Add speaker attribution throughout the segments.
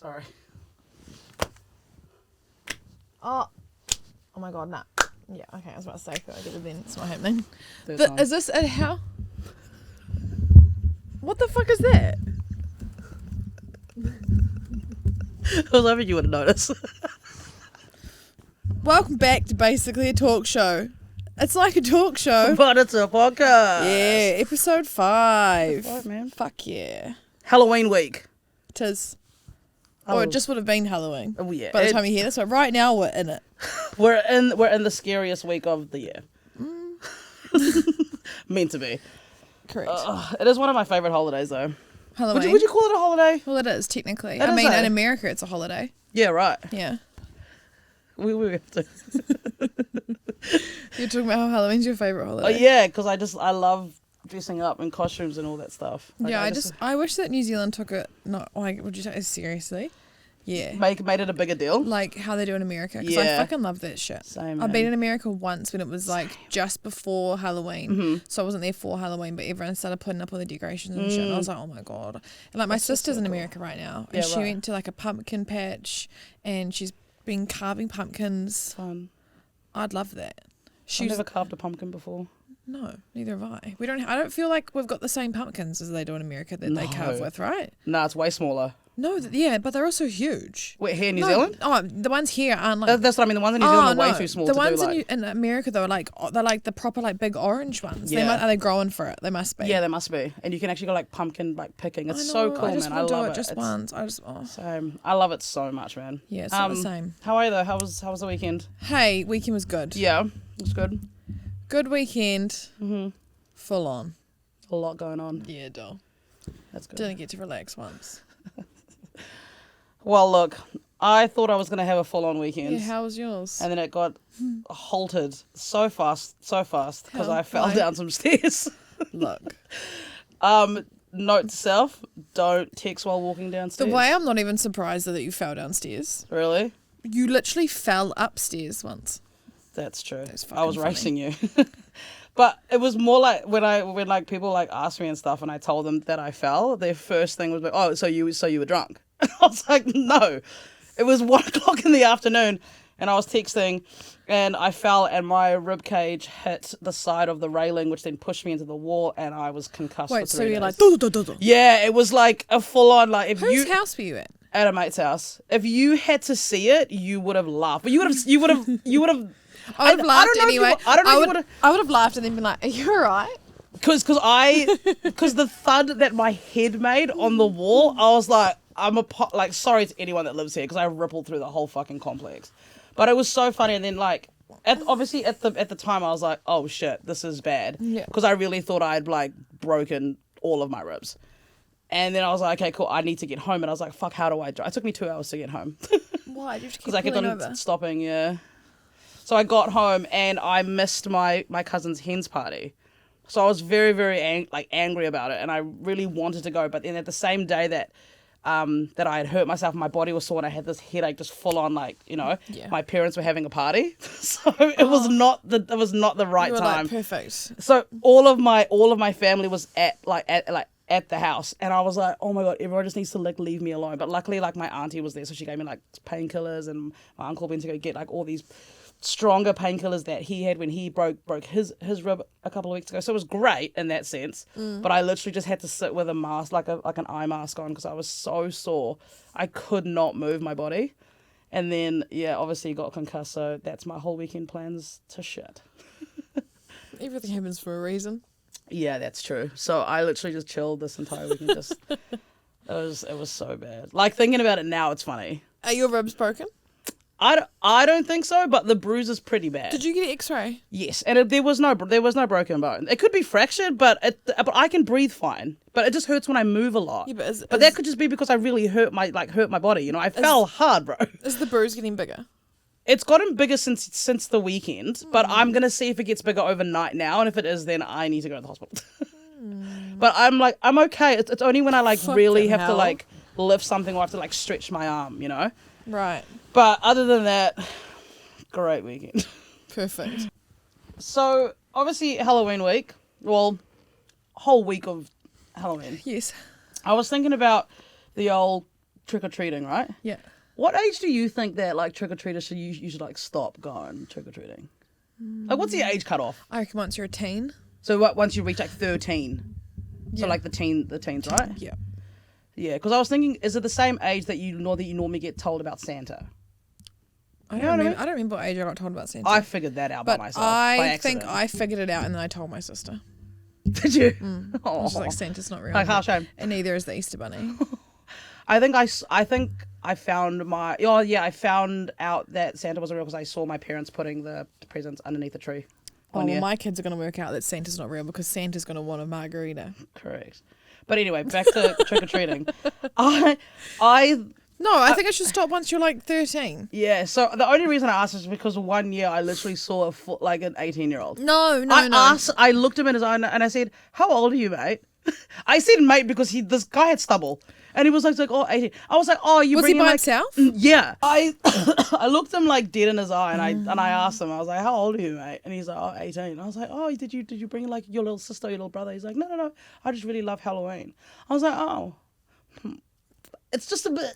Speaker 1: Sorry.
Speaker 2: Oh my god, nah. Yeah, okay, I was about to say, I feel like it, then it's not happening.
Speaker 1: That's fine.
Speaker 2: Is this a how? What the fuck is that?
Speaker 1: I was hoping you would notice.
Speaker 2: Welcome back to basically a talk show. It's like a talk show.
Speaker 1: But it's a podcast.
Speaker 2: Yeah, episode 5.
Speaker 1: Right, man.
Speaker 2: Fuck yeah.
Speaker 1: Halloween week.
Speaker 2: Tis.
Speaker 1: Oh.
Speaker 2: Or it just would have been Halloween.
Speaker 1: Oh yeah.
Speaker 2: By the time you hear this, but right now we're in it.
Speaker 1: We're in the scariest week of the year. Meant to be.
Speaker 2: Correct.
Speaker 1: It is one of my favorite holidays though.
Speaker 2: Halloween.
Speaker 1: Would you call it a holiday?
Speaker 2: Well, it is technically.
Speaker 1: It
Speaker 2: I
Speaker 1: is,
Speaker 2: mean,
Speaker 1: eh?
Speaker 2: in America, it's a holiday.
Speaker 1: Yeah, right.
Speaker 2: Yeah.
Speaker 1: We have to.
Speaker 2: You're talking about how Halloween's your favorite
Speaker 1: Oh
Speaker 2: holiday.
Speaker 1: yeah, because I love dressing up in costumes and all that stuff. Like,
Speaker 2: Yeah, I wish that New Zealand took it not like would you say seriously? Yeah.
Speaker 1: made it a bigger deal.
Speaker 2: Like how they do in America, because
Speaker 1: Yeah.
Speaker 2: I fucking love that shit.
Speaker 1: Same.
Speaker 2: I've been
Speaker 1: man.
Speaker 2: in America once when it was like just before Halloween,
Speaker 1: Mm-hmm.
Speaker 2: so I wasn't there for Halloween, but everyone started putting up all the decorations and shit, and I was like, oh my god! And like my
Speaker 1: That's just
Speaker 2: sister's
Speaker 1: so
Speaker 2: in
Speaker 1: cool.
Speaker 2: America right now,
Speaker 1: Yeah,
Speaker 2: and she
Speaker 1: right.
Speaker 2: went to like a pumpkin patch, and she's been carving pumpkins.
Speaker 1: Fun.
Speaker 2: I'd love that.
Speaker 1: I've
Speaker 2: She's
Speaker 1: never carved a pumpkin before.
Speaker 2: no, neither have I. We don't. I don't feel like we've got the same pumpkins as they do in America that they carve
Speaker 1: No.
Speaker 2: with, right?
Speaker 1: Nah, it's way smaller.
Speaker 2: No, yeah, but they're also huge.
Speaker 1: Wait, here in New
Speaker 2: No,
Speaker 1: Zealand?
Speaker 2: Oh, the ones here aren't like.
Speaker 1: That's what I mean. The ones in New Zealand are way too small
Speaker 2: The
Speaker 1: to
Speaker 2: ones
Speaker 1: do like.
Speaker 2: in America though are like they're like the proper like big orange ones.
Speaker 1: Yeah.
Speaker 2: Are they growing for it? They must be.
Speaker 1: Yeah, there must be, and you can actually go like pumpkin like picking.
Speaker 2: I
Speaker 1: It's
Speaker 2: know,
Speaker 1: so cool,
Speaker 2: I just
Speaker 1: man. I
Speaker 2: want to
Speaker 1: love
Speaker 2: do
Speaker 1: it.
Speaker 2: it just
Speaker 1: It's
Speaker 2: once. I just
Speaker 1: Same. I love it so much, man.
Speaker 2: yeah, it's not the same.
Speaker 1: How are you though? How was the weekend?
Speaker 2: Hey, weekend was good.
Speaker 1: Yeah, it was good.
Speaker 2: Good weekend.
Speaker 1: Mhm.
Speaker 2: Full on.
Speaker 1: A lot going on.
Speaker 2: Yeah, dull.
Speaker 1: That's good.
Speaker 2: Didn't get to relax once.
Speaker 1: Well, look, I thought I was gonna have a full-on weekend,
Speaker 2: Yeah, how was yours?
Speaker 1: and then it got halted so fast because
Speaker 2: How?
Speaker 1: I fell
Speaker 2: Why?
Speaker 1: down some stairs.
Speaker 2: Look,
Speaker 1: Note to self: don't text while walking
Speaker 2: the
Speaker 1: downstairs.
Speaker 2: way I'm not even surprised that you fell downstairs.
Speaker 1: Really?
Speaker 2: You literally fell upstairs once.
Speaker 1: That's true.
Speaker 2: That's
Speaker 1: I was
Speaker 2: fucking
Speaker 1: racing you. But it was more like when like people like asked me and stuff and I told them that I fell, their first thing was like, oh, so you were drunk. I was like, no. It was 1:00 in the afternoon and I was texting and I fell and my rib cage hit the side of the railing, which then pushed me into the wall and I was concussed
Speaker 2: Wait,
Speaker 1: for
Speaker 2: so
Speaker 1: 3
Speaker 2: you're
Speaker 1: days.
Speaker 2: like,
Speaker 1: Yeah, it was like a full on like if
Speaker 2: whose
Speaker 1: you
Speaker 2: house were you at?
Speaker 1: at a mate's house. If you had to see it, you would have laughed. But you would have
Speaker 2: I would have laughed
Speaker 1: don't know if you
Speaker 2: anyway.
Speaker 1: would- I don't know if you would've-
Speaker 2: I would have laughed and then been like, "Are you alright?"
Speaker 1: Because the thud that my head made on the wall, I was like, sorry to anyone that lives here because I rippled through the whole fucking complex. But it was so funny, and then like, obviously at the time I was like, oh shit, this is bad.
Speaker 2: Yeah.
Speaker 1: Because I really thought I'd like broken all of my ribs. And then I was like, okay, cool, I need to get home. And I was like, fuck, how do I drive? It took me 2 hours to get home.
Speaker 2: Why? You have to keep
Speaker 1: Because I kept
Speaker 2: pulling
Speaker 1: on
Speaker 2: over.
Speaker 1: stopping, yeah. So I got home and I missed my cousin's hen's party. So I was very, very angry about it, and I really wanted to go. But then at the same day that I had hurt myself, my body was sore, and I had this headache, just full on, like
Speaker 2: Yeah.
Speaker 1: my parents were having a party, so it was not the right
Speaker 2: You were
Speaker 1: time.
Speaker 2: like, perfect.
Speaker 1: So all of my family was at the house, and I was like, oh my god, everyone just needs to like leave me alone. But luckily, like my auntie was there, so she gave me like painkillers, and my uncle went to go get like all these stronger painkillers that he had when he broke his rib a couple of weeks ago. So it was great in that sense. But I literally just had to sit with a mask, like an eye mask on, because I was so sore. I could not move my body. And then yeah, obviously got concussed. So that's my whole weekend plans to shit.
Speaker 2: Everything happens for a reason.
Speaker 1: Yeah, that's true. So I literally just chilled this entire weekend. It was so bad. Like thinking about it now, it's funny.
Speaker 2: Are your ribs broken?
Speaker 1: I don't think so, but the bruise is pretty bad.
Speaker 2: Did you get an X-ray?
Speaker 1: Yes, and there was no broken bone. It could be fractured, but I can breathe fine. But it just hurts when I move a lot.
Speaker 2: Yeah,
Speaker 1: but that could just be because I really hurt my body. You know, I fell hard, bro.
Speaker 2: Is the bruise getting bigger?
Speaker 1: It's gotten bigger since the weekend, but I'm gonna see if it gets bigger overnight now, and if it is, then I need to go to the hospital. But I'm okay. It's only when I really have to
Speaker 2: hell.
Speaker 1: like lift something or I have to like stretch my arm, you know.
Speaker 2: Right.
Speaker 1: But other than that, great weekend.
Speaker 2: Perfect.
Speaker 1: So obviously Halloween week, well, whole week of Halloween.
Speaker 2: Yes.
Speaker 1: I was thinking about the old trick or treating, right?
Speaker 2: Yeah.
Speaker 1: What age do you think that like trick or treaters should you should like stop going trick or treating? Like, what's the age cutoff?
Speaker 2: I reckon once you're a teen.
Speaker 1: So what, once you reach like 13, so
Speaker 2: Yeah.
Speaker 1: like the teens, right?
Speaker 2: Yeah.
Speaker 1: Yeah, because I was thinking, is it the same age that you normally get told about Santa?
Speaker 2: I
Speaker 1: You
Speaker 2: don't
Speaker 1: know what I
Speaker 2: remember.
Speaker 1: mean?
Speaker 2: I don't remember what age I got told about Santa.
Speaker 1: I figured that out by
Speaker 2: but
Speaker 1: myself. By
Speaker 2: I
Speaker 1: accident.
Speaker 2: think I figured it out and then I told my sister.
Speaker 1: Did you?
Speaker 2: I was just like, Santa's not real.
Speaker 1: Like, how shame.
Speaker 2: And neither is the Easter Bunny.
Speaker 1: I think I found my I found out that Santa wasn't real because I saw my parents putting the presents underneath the tree.
Speaker 2: Oh,
Speaker 1: One
Speaker 2: well,
Speaker 1: year.
Speaker 2: my kids are going to work out that Santa's not real because Santa's going to want a margarita.
Speaker 1: Correct. But anyway, back to trick or treating. I
Speaker 2: No, I think it should stop once you're like 13.
Speaker 1: yeah. So the only reason I asked is because one year I literally saw like an 18-year-old.
Speaker 2: No.
Speaker 1: I looked him in his eye and I said, "How old are you, mate?" I said mate because this guy had stubble. And he was like, oh, 18. I was like, oh, you
Speaker 2: Was he
Speaker 1: bringing
Speaker 2: by
Speaker 1: like...
Speaker 2: himself?
Speaker 1: Yeah. I looked him like dead in his eye and I asked him, I was like, how old are you, mate? And he's like, oh, 18. I was like, oh, did you bring like your little sister or your little brother? He's like, no. I just really love Halloween. I was like, oh. It's just a bit...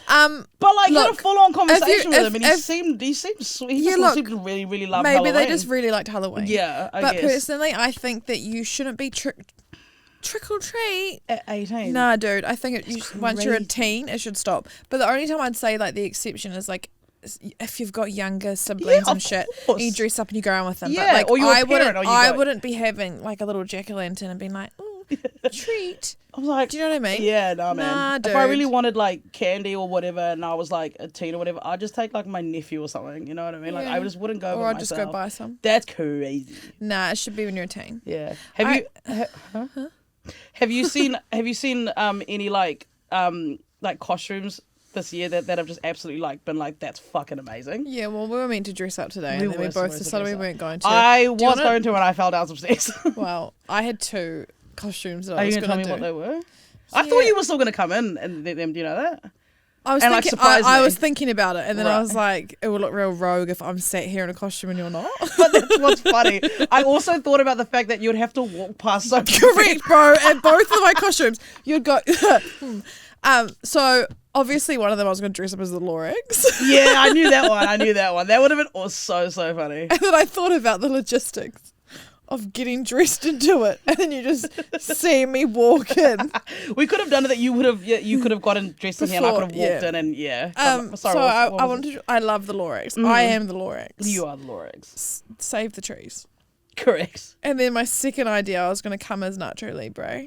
Speaker 1: But like, you had a
Speaker 2: look,
Speaker 1: full-on conversation with him, and he
Speaker 2: if-
Speaker 1: seemed sweet. He
Speaker 2: Yeah,
Speaker 1: just
Speaker 2: look,
Speaker 1: seemed to really, really love
Speaker 2: Maybe
Speaker 1: Halloween.
Speaker 2: they just really liked Halloween.
Speaker 1: Yeah, I
Speaker 2: But
Speaker 1: guess.
Speaker 2: personally, I think that you shouldn't be trick or treat.
Speaker 1: At 18.
Speaker 2: Nah, dude. I think once you're a
Speaker 1: crazy.
Speaker 2: teen, it should stop. But the only time I'd say like the exception is like if you've got younger siblings
Speaker 1: Yeah,
Speaker 2: and
Speaker 1: of
Speaker 2: shit,
Speaker 1: course.
Speaker 2: and you dress up and you go around with them.
Speaker 1: Yeah,
Speaker 2: but like
Speaker 1: or you're a
Speaker 2: I
Speaker 1: parent,
Speaker 2: wouldn't,
Speaker 1: or you
Speaker 2: I
Speaker 1: go-
Speaker 2: wouldn't be having like a little jack-o'-lantern and being like, ooh, treat.
Speaker 1: I was like,
Speaker 2: Do you know what I mean?
Speaker 1: yeah, no, man.
Speaker 2: Nah,
Speaker 1: If I really
Speaker 2: dude.
Speaker 1: wanted like candy or whatever, and I was like a teen or whatever, I'd just take like my nephew or something. You know what I mean? Like I
Speaker 2: Yeah.
Speaker 1: just wouldn't go.
Speaker 2: Or
Speaker 1: by
Speaker 2: I'd just go
Speaker 1: myself.
Speaker 2: buy some.
Speaker 1: That's crazy.
Speaker 2: Nah, it should be when you're a teen.
Speaker 1: Yeah. Have you seen any like costumes this year that have just absolutely like been like that's fucking amazing?
Speaker 2: Yeah, well, we were meant to dress up today,
Speaker 1: We
Speaker 2: and then we
Speaker 1: were
Speaker 2: both
Speaker 1: supposed to
Speaker 2: decided we
Speaker 1: dress up.
Speaker 2: weren't going to.
Speaker 1: I
Speaker 2: Do you
Speaker 1: was
Speaker 2: wanna-
Speaker 1: going to, and I fell down some stairs.
Speaker 2: Well, I had two costumes that
Speaker 1: Are
Speaker 2: I
Speaker 1: you
Speaker 2: was
Speaker 1: gonna tell
Speaker 2: going
Speaker 1: me
Speaker 2: to do.
Speaker 1: what they were? I
Speaker 2: Yeah.
Speaker 1: thought you were still gonna come in and them. Do you know that?
Speaker 2: I was
Speaker 1: and, like,
Speaker 2: thinking,
Speaker 1: surprise
Speaker 2: I
Speaker 1: me.
Speaker 2: was thinking about it, and then I
Speaker 1: Right.
Speaker 2: was like, it would look real rogue if I'm sat here in a costume and you're not.
Speaker 1: But that's what's funny. I also thought about the fact that you'd have to walk past so
Speaker 2: Correct, bro. And both of my costumes, you'd go. So obviously one of them I was going to dress up as the Lorax,
Speaker 1: Yeah, I knew that one. That would have been so funny.
Speaker 2: and then I thought about the logistics of getting dressed into it, and then you just see me walk in.
Speaker 1: We could have done it that you could have gotten dressed in here and I could have
Speaker 2: Before,
Speaker 1: walked
Speaker 2: yeah.
Speaker 1: in and yeah.
Speaker 2: So
Speaker 1: what
Speaker 2: I
Speaker 1: was it?
Speaker 2: wanted. I love the Lorax. I am the Lorax.
Speaker 1: You are the Lorax.
Speaker 2: Save the trees.
Speaker 1: Correct.
Speaker 2: And then my second idea, I was going to come as Nacho Libre,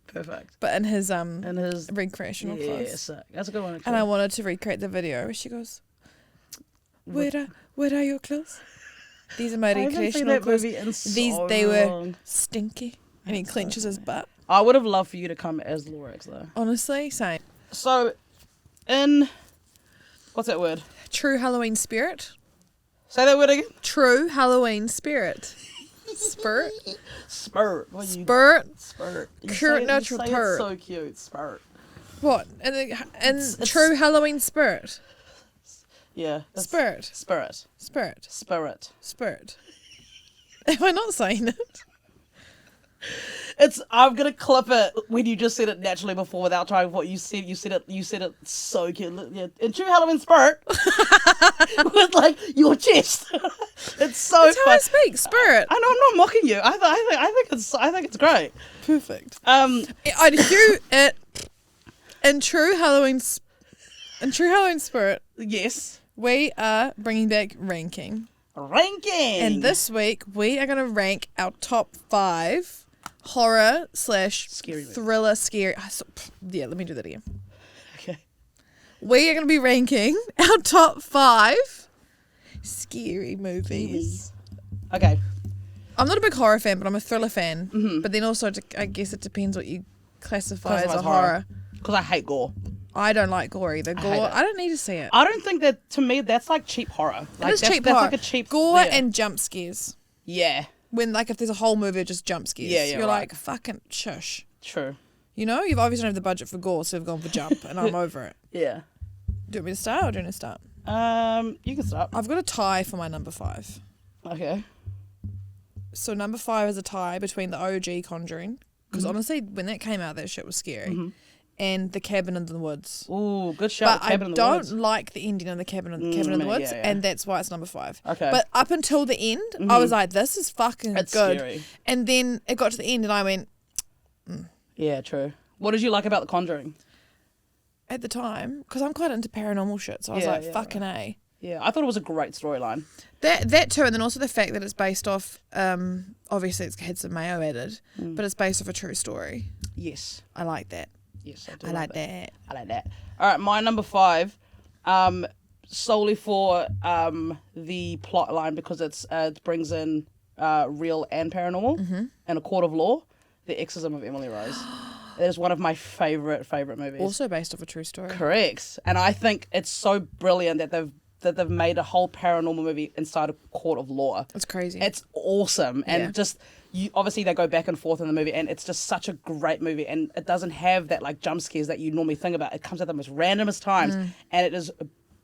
Speaker 1: Perfect.
Speaker 2: but in his
Speaker 1: And his
Speaker 2: recreational clothes.
Speaker 1: yes, that's a good one.
Speaker 2: And I
Speaker 1: Actually.
Speaker 2: wanted to recreate the video where she goes, where are your clothes? These are my
Speaker 1: I haven't seen
Speaker 2: recreational
Speaker 1: that
Speaker 2: clothes.
Speaker 1: movie in so
Speaker 2: They were
Speaker 1: long.
Speaker 2: stinky. And he clenches his butt.
Speaker 1: I would have loved for you to come as Lorax though.
Speaker 2: Honestly, same.
Speaker 1: So, in what's that word?
Speaker 2: True Halloween spirit.
Speaker 1: Say that word again.
Speaker 2: True Halloween spirit. Spirit.
Speaker 1: Spurt. What are you?
Speaker 2: Spirit.
Speaker 1: Spurt. You
Speaker 2: Cute
Speaker 1: say it-
Speaker 2: natural
Speaker 1: you say
Speaker 2: turd.
Speaker 1: It's so cute. Spurt.
Speaker 2: What? And
Speaker 1: It's-
Speaker 2: true Halloween spirit.
Speaker 1: Yeah. that's-
Speaker 2: Spirit.
Speaker 1: Spirit.
Speaker 2: Spirit.
Speaker 1: Spirit.
Speaker 2: Spirit. Am I not saying it?
Speaker 1: I'm gonna clip it when you just said it naturally before without trying what you said. You said it so cute. Yeah. In true Halloween spirit. With like your chest. It's so
Speaker 2: That's how I
Speaker 1: fun.
Speaker 2: speak. Spirit.
Speaker 1: I know I'm not mocking you. I think it's great.
Speaker 2: Perfect.
Speaker 1: Um
Speaker 2: In true Halloween spirit,
Speaker 1: yes.
Speaker 2: we are bringing back ranking.
Speaker 1: Ranking.
Speaker 2: And this week, we are going to rank our top 5 horror /
Speaker 1: Scary movies.
Speaker 2: thriller scary. Yeah, let me do that again.
Speaker 1: Okay.
Speaker 2: We are going to be ranking our top 5 scary movies.
Speaker 1: Okay.
Speaker 2: I'm not a big horror fan, but I'm a thriller fan.
Speaker 1: Mm-hmm.
Speaker 2: But then also, I guess it depends what you classify as a
Speaker 1: Classifies
Speaker 2: horror.
Speaker 1: Because I hate gore.
Speaker 2: I don't like gore either.
Speaker 1: hate
Speaker 2: Gore,
Speaker 1: it.
Speaker 2: I don't need to see it.
Speaker 1: I don't think that, to me, that's like cheap horror.
Speaker 2: It is cheap
Speaker 1: that's
Speaker 2: horror.
Speaker 1: like a cheap
Speaker 2: gore
Speaker 1: yeah.
Speaker 2: and jump scares.
Speaker 1: Yeah,
Speaker 2: When like if there's a whole movie of just jump scares,
Speaker 1: Yeah, yeah,
Speaker 2: you're
Speaker 1: right.
Speaker 2: like fucking shush.
Speaker 1: true.
Speaker 2: You know, you've obviously don't have the budget for gore, so you've gone for jump, and I'm over it.
Speaker 1: Yeah.
Speaker 2: Do you want me to start or do you want to start?
Speaker 1: You can start.
Speaker 2: I've got a tie for my number 5.
Speaker 1: Okay.
Speaker 2: So number 5 is a tie between the OG Conjuring, because
Speaker 1: Mm-hmm.
Speaker 2: honestly, when that came out, that shit was scary, and The Cabin in the Woods.
Speaker 1: Ooh, good shout.
Speaker 2: But I
Speaker 1: Cabin in the
Speaker 2: don't
Speaker 1: Woods.
Speaker 2: like the ending of The Cabin in the Woods,
Speaker 1: yeah.
Speaker 2: and that's why it's number 5.
Speaker 1: Okay.
Speaker 2: But up until the end, I was like, this is fucking
Speaker 1: It's
Speaker 2: good.
Speaker 1: scary.
Speaker 2: And then it got to the end, and I went,
Speaker 1: Yeah, true. What did you like about The Conjuring?
Speaker 2: at the time, because I'm quite into paranormal shit, so I was
Speaker 1: Yeah,
Speaker 2: like,
Speaker 1: yeah,
Speaker 2: fucking A.
Speaker 1: Yeah, I thought it was a great storyline.
Speaker 2: That too, and then also the fact that it's based off, obviously it's had some Mayo added, but it's based off a true story.
Speaker 1: Yes.
Speaker 2: I like that.
Speaker 1: Yes, I do.
Speaker 2: I like that.
Speaker 1: I like that. All right, my number 5, solely for the plot line because it brings in real and paranormal and A Court of Law, The Exorcism of Emily Rose. It is one of my favorite movies.
Speaker 2: Also based off a true story.
Speaker 1: Correct, and I think it's so brilliant that they've made a whole paranormal movie inside a court of law.
Speaker 2: It's crazy.
Speaker 1: It's awesome, and
Speaker 2: Yeah.
Speaker 1: just obviously they go back and forth in the movie, and it's just such a great movie, and it doesn't have that like jump scares that you normally think about. It comes at the most randomest times, and it is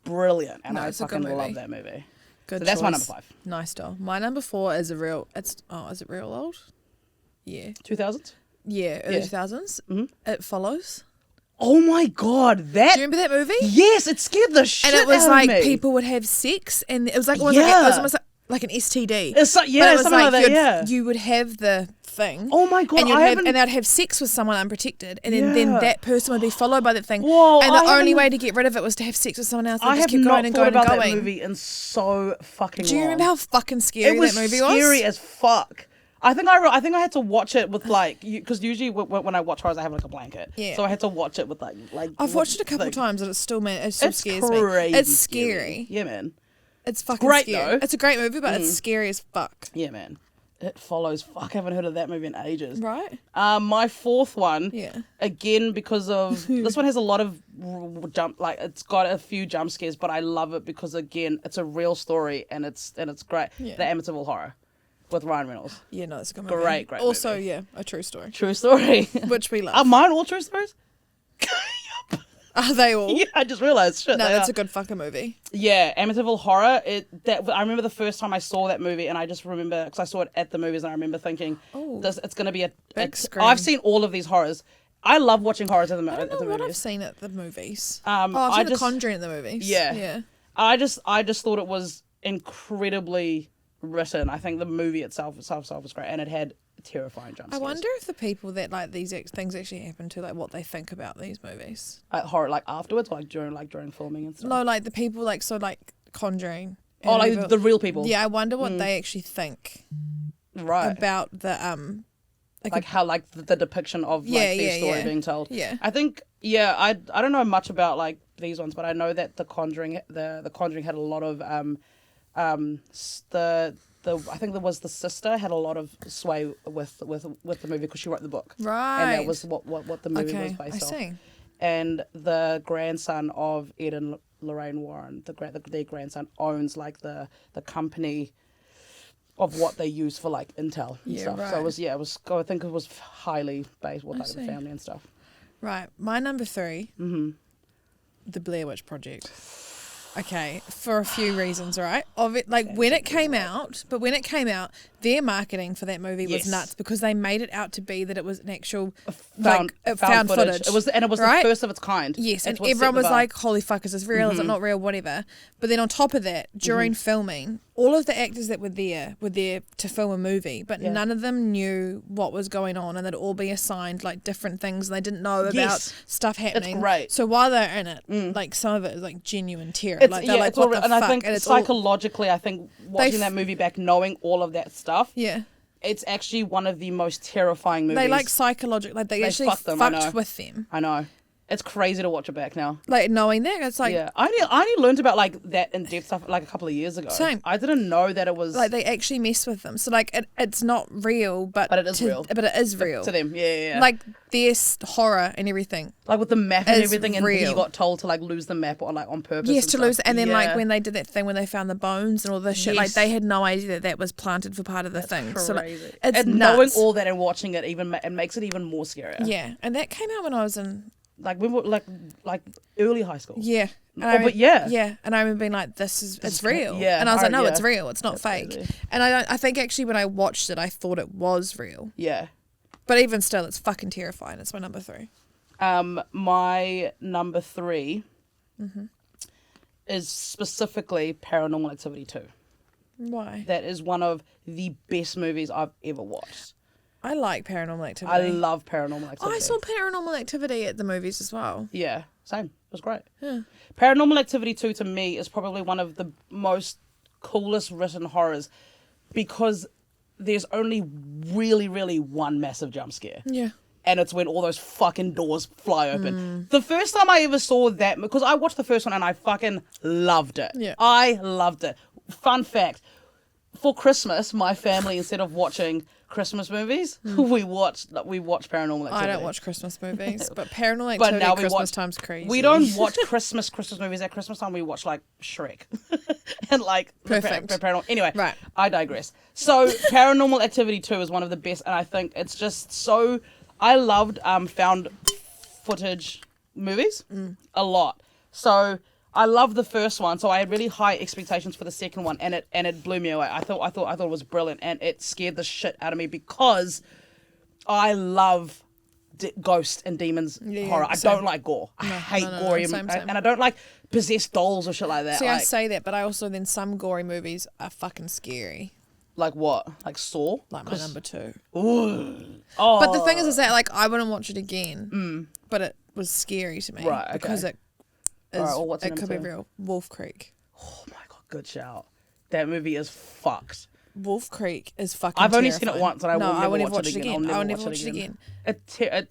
Speaker 1: brilliant, and
Speaker 2: No,
Speaker 1: I
Speaker 2: it's a
Speaker 1: fucking
Speaker 2: good movie.
Speaker 1: love that movie.
Speaker 2: Good
Speaker 1: So that's my
Speaker 2: choice.
Speaker 1: number 5.
Speaker 2: Nice doll. My number 4 is is it real old? Yeah.
Speaker 1: 2000s.
Speaker 2: Yeah, early
Speaker 1: Yeah.
Speaker 2: 2000s. It Follows.
Speaker 1: Oh my god, that
Speaker 2: Do you remember that movie?
Speaker 1: yes, it scared the shit
Speaker 2: And it was
Speaker 1: out
Speaker 2: like
Speaker 1: of me.
Speaker 2: people would have sex, and it was like it was
Speaker 1: Yeah.
Speaker 2: almost like an STD.
Speaker 1: It's so,
Speaker 2: But
Speaker 1: yeah,
Speaker 2: it was
Speaker 1: something like that.
Speaker 2: you'd-
Speaker 1: Yeah.
Speaker 2: you would have the thing.
Speaker 1: Oh my god,
Speaker 2: and,
Speaker 1: I haven't.
Speaker 2: and they'd have sex with someone unprotected, and then
Speaker 1: Yeah.
Speaker 2: that person would be followed by that thing.
Speaker 1: Whoa,
Speaker 2: and
Speaker 1: I
Speaker 2: the only
Speaker 1: haven't-
Speaker 2: way to get rid of it was to have sex with someone else. And
Speaker 1: I
Speaker 2: just
Speaker 1: have
Speaker 2: keep
Speaker 1: not
Speaker 2: going and
Speaker 1: thought
Speaker 2: going
Speaker 1: about
Speaker 2: and going.
Speaker 1: that movie in so fucking
Speaker 2: Do you
Speaker 1: long.
Speaker 2: remember how fucking scary
Speaker 1: it was
Speaker 2: that movie
Speaker 1: scary
Speaker 2: was?
Speaker 1: as fuck. I think I had to watch it with like because usually when I watch horrors I have like a blanket.
Speaker 2: Yeah.
Speaker 1: So I had to watch it with like.
Speaker 2: I've watched it a couple
Speaker 1: like,
Speaker 2: times, and it still
Speaker 1: It's
Speaker 2: scares
Speaker 1: crazy.
Speaker 2: me. It's scary.
Speaker 1: Yeah, man.
Speaker 2: It's fucking
Speaker 1: great,
Speaker 2: scary.
Speaker 1: though.
Speaker 2: It's a great movie, but it's scary as fuck.
Speaker 1: Yeah, man. It Follows. Fuck, I haven't heard of that movie in ages.
Speaker 2: Right?
Speaker 1: My 4th one.
Speaker 2: Yeah.
Speaker 1: Again, because of this one has a lot of it's got a few jump scares, but I love it because again, it's a real story and it's great.
Speaker 2: Yeah.
Speaker 1: The Amityville Horror, with Ryan Reynolds.
Speaker 2: Yeah, no, it's a good movie.
Speaker 1: Great
Speaker 2: Also,
Speaker 1: movie.
Speaker 2: yeah, a true story,
Speaker 1: True story.
Speaker 2: which we love.
Speaker 1: Are mine all true stories?
Speaker 2: Are they all?
Speaker 1: Yeah, I just realized. Shit,
Speaker 2: No,
Speaker 1: they
Speaker 2: that's
Speaker 1: are.
Speaker 2: a good fucking movie.
Speaker 1: Yeah, Amityville Horror. I remember the first time I saw that movie, and I just remember because I saw it at the movies, and I remember thinking,
Speaker 2: Oh.
Speaker 1: it's going to be
Speaker 2: Big screen.
Speaker 1: I've seen all of these horrors. I love watching horrors at the,
Speaker 2: I
Speaker 1: at
Speaker 2: don't
Speaker 1: the
Speaker 2: know what I've
Speaker 1: movies.
Speaker 2: seen at the movies.
Speaker 1: Um,
Speaker 2: I've
Speaker 1: I
Speaker 2: seen
Speaker 1: just-
Speaker 2: The Conjuring at the movies.
Speaker 1: Yeah.
Speaker 2: Yeah.
Speaker 1: I just thought it was incredibly written. I think the movie itself was great, and it had terrifying jump
Speaker 2: I
Speaker 1: scares.
Speaker 2: wonder if the people that like these things actually happen to, like what they think about these movies.
Speaker 1: Horror like afterwards, or during filming and stuff.
Speaker 2: No, like the people like Conjuring.
Speaker 1: Oh, like
Speaker 2: Amityville.
Speaker 1: the real people.
Speaker 2: Yeah, I wonder what they actually think
Speaker 1: Right.
Speaker 2: about the
Speaker 1: Like how like the depiction of like
Speaker 2: Yeah,
Speaker 1: their
Speaker 2: yeah,
Speaker 1: story
Speaker 2: yeah.
Speaker 1: being told.
Speaker 2: Yeah.
Speaker 1: I think I don't know much about like these ones, but I know that the Conjuring had a lot of I think there was the sister had a lot of sway with the movie because she wrote the book.
Speaker 2: Right.
Speaker 1: And that was what the movie was
Speaker 2: Okay,
Speaker 1: based
Speaker 2: I
Speaker 1: off.
Speaker 2: see.
Speaker 1: And the grandson of Ed and Lorraine Warren, their grandson owns like the company of what they use for like intel and
Speaker 2: Yeah,
Speaker 1: stuff.
Speaker 2: right.
Speaker 1: So I think it was highly based with
Speaker 2: I
Speaker 1: like the
Speaker 2: see.
Speaker 1: family and stuff.
Speaker 2: Right. My number 3. The Blair Witch Project. Okay, for a few reasons, right? When it came out, their marketing for that movie was
Speaker 1: Yes.
Speaker 2: nuts because they made it out to be that it was an actual
Speaker 1: Found
Speaker 2: footage.
Speaker 1: It was
Speaker 2: right?
Speaker 1: the first of its kind.
Speaker 2: Yes,
Speaker 1: That's
Speaker 2: and
Speaker 1: what set
Speaker 2: everyone
Speaker 1: the
Speaker 2: was
Speaker 1: bar.
Speaker 2: like, holy fuck, is this real? Is it not real? Whatever. But then on top of that, during filming, all of the actors that were there to film a movie, but
Speaker 1: Yeah.
Speaker 2: none of them knew what was going on, and they'd all be assigned like different things, and they didn't know about
Speaker 1: Yes.
Speaker 2: stuff happening.
Speaker 1: great.
Speaker 2: So while they're in it, like some of it is like genuine terror.
Speaker 1: It's,
Speaker 2: Like they're like,
Speaker 1: it's
Speaker 2: what
Speaker 1: all,
Speaker 2: the
Speaker 1: and
Speaker 2: fuck?
Speaker 1: I think
Speaker 2: And it's all,
Speaker 1: psychologically, I think watching that movie back, knowing all of that stuff,
Speaker 2: yeah.
Speaker 1: it's actually one of the most terrifying movies.
Speaker 2: They like psychological, like they actually
Speaker 1: fucked them, I know.
Speaker 2: fucked with them.
Speaker 1: I know. It's crazy to watch it back now.
Speaker 2: Like knowing that, it's like
Speaker 1: Yeah, I only learned about like that in depth stuff like a couple of years ago.
Speaker 2: Same.
Speaker 1: I didn't know that it was
Speaker 2: like they actually mess with them. So like it's not real, but
Speaker 1: But it is real.
Speaker 2: But it is real
Speaker 1: to them. Yeah.
Speaker 2: Like there's horror and everything.
Speaker 1: like with the map and
Speaker 2: is
Speaker 1: everything, and he
Speaker 2: real.
Speaker 1: got told to like lose the map or like on purpose.
Speaker 2: Yes,
Speaker 1: and
Speaker 2: to
Speaker 1: stuff.
Speaker 2: lose. And then like
Speaker 1: Yeah.
Speaker 2: when they did that thing when they found the bones and all this shit, like
Speaker 1: Yes.
Speaker 2: they had no idea that was planted for part of the thing. So like,
Speaker 1: Crazy.
Speaker 2: it's
Speaker 1: and
Speaker 2: nuts.
Speaker 1: knowing all that and watching it even it makes it even more scarier.
Speaker 2: Yeah, and that came out when I was in
Speaker 1: Like we were like early high school.
Speaker 2: yeah. And
Speaker 1: Oh, but yeah.
Speaker 2: yeah, and I remember being like, "This is it's
Speaker 1: is
Speaker 2: real."
Speaker 1: yeah,
Speaker 2: and I was like, "No,
Speaker 1: yeah.
Speaker 2: it's real. It's not
Speaker 1: That's
Speaker 2: fake."
Speaker 1: crazy.
Speaker 2: And I think actually when I watched it, I thought it was real.
Speaker 1: Yeah.
Speaker 2: But even still, it's fucking terrifying. It's my number 3.
Speaker 1: My number 3 is specifically Paranormal Activity 2.
Speaker 2: Why?
Speaker 1: That is one of the best movies I've ever watched.
Speaker 2: I like Paranormal Activity.
Speaker 1: I love Paranormal Activity.
Speaker 2: Oh, I saw Paranormal Activity at the movies as well.
Speaker 1: Yeah, same. It was great.
Speaker 2: Yeah.
Speaker 1: Paranormal Activity 2 to me is probably one of the most coolest written horrors because there's only really, really one massive jump scare.
Speaker 2: Yeah.
Speaker 1: And it's when all those fucking doors fly open. The first time I ever saw that, because I watched the first one and I fucking loved it.
Speaker 2: Yeah.
Speaker 1: I loved it. Fun fact, for Christmas, my family, instead of watching Christmas movies, we watched Paranormal Activity.
Speaker 2: I don't watch Christmas movies, but Paranormal
Speaker 1: But
Speaker 2: Activity
Speaker 1: now we
Speaker 2: Christmas
Speaker 1: watch-
Speaker 2: time's crazy.
Speaker 1: We don't watch Christmas movies at Christmas time. We watch like Shrek and like
Speaker 2: Perfect.
Speaker 1: Paranormal. Anyway,
Speaker 2: Right.
Speaker 1: I digress. So Paranormal Activity 2 is one of the best, and I think it's just so. I loved found footage movies a lot. So I loved the first one, so I had really high expectations for the second one, and it blew me away. I thought it was brilliant, and it scared the shit out of me because I love ghosts and demons
Speaker 2: Yeah,
Speaker 1: horror. I
Speaker 2: same.
Speaker 1: don't like gore. I hate
Speaker 2: no,
Speaker 1: gory,
Speaker 2: same.
Speaker 1: and I don't like possessed dolls or shit like that.
Speaker 2: See, I
Speaker 1: like,
Speaker 2: say that, but I also then some gory movies are fucking scary.
Speaker 1: like what? Like Saw?
Speaker 2: Like my number 2.
Speaker 1: Ooh. Oh.
Speaker 2: But the thing is that like I wouldn't watch it again. But it was scary to me,
Speaker 1: Right, okay.
Speaker 2: Because it is.
Speaker 1: Alright, well, what's your
Speaker 2: it could be
Speaker 1: number 2?
Speaker 2: real. Wolf Creek.
Speaker 1: Oh my god, good shout. That movie is fucked.
Speaker 2: Wolf Creek is fucking.
Speaker 1: I've only seen it
Speaker 2: terrifying.
Speaker 1: once, and I will never
Speaker 2: never
Speaker 1: watch it again.
Speaker 2: I will never watch it again.
Speaker 1: It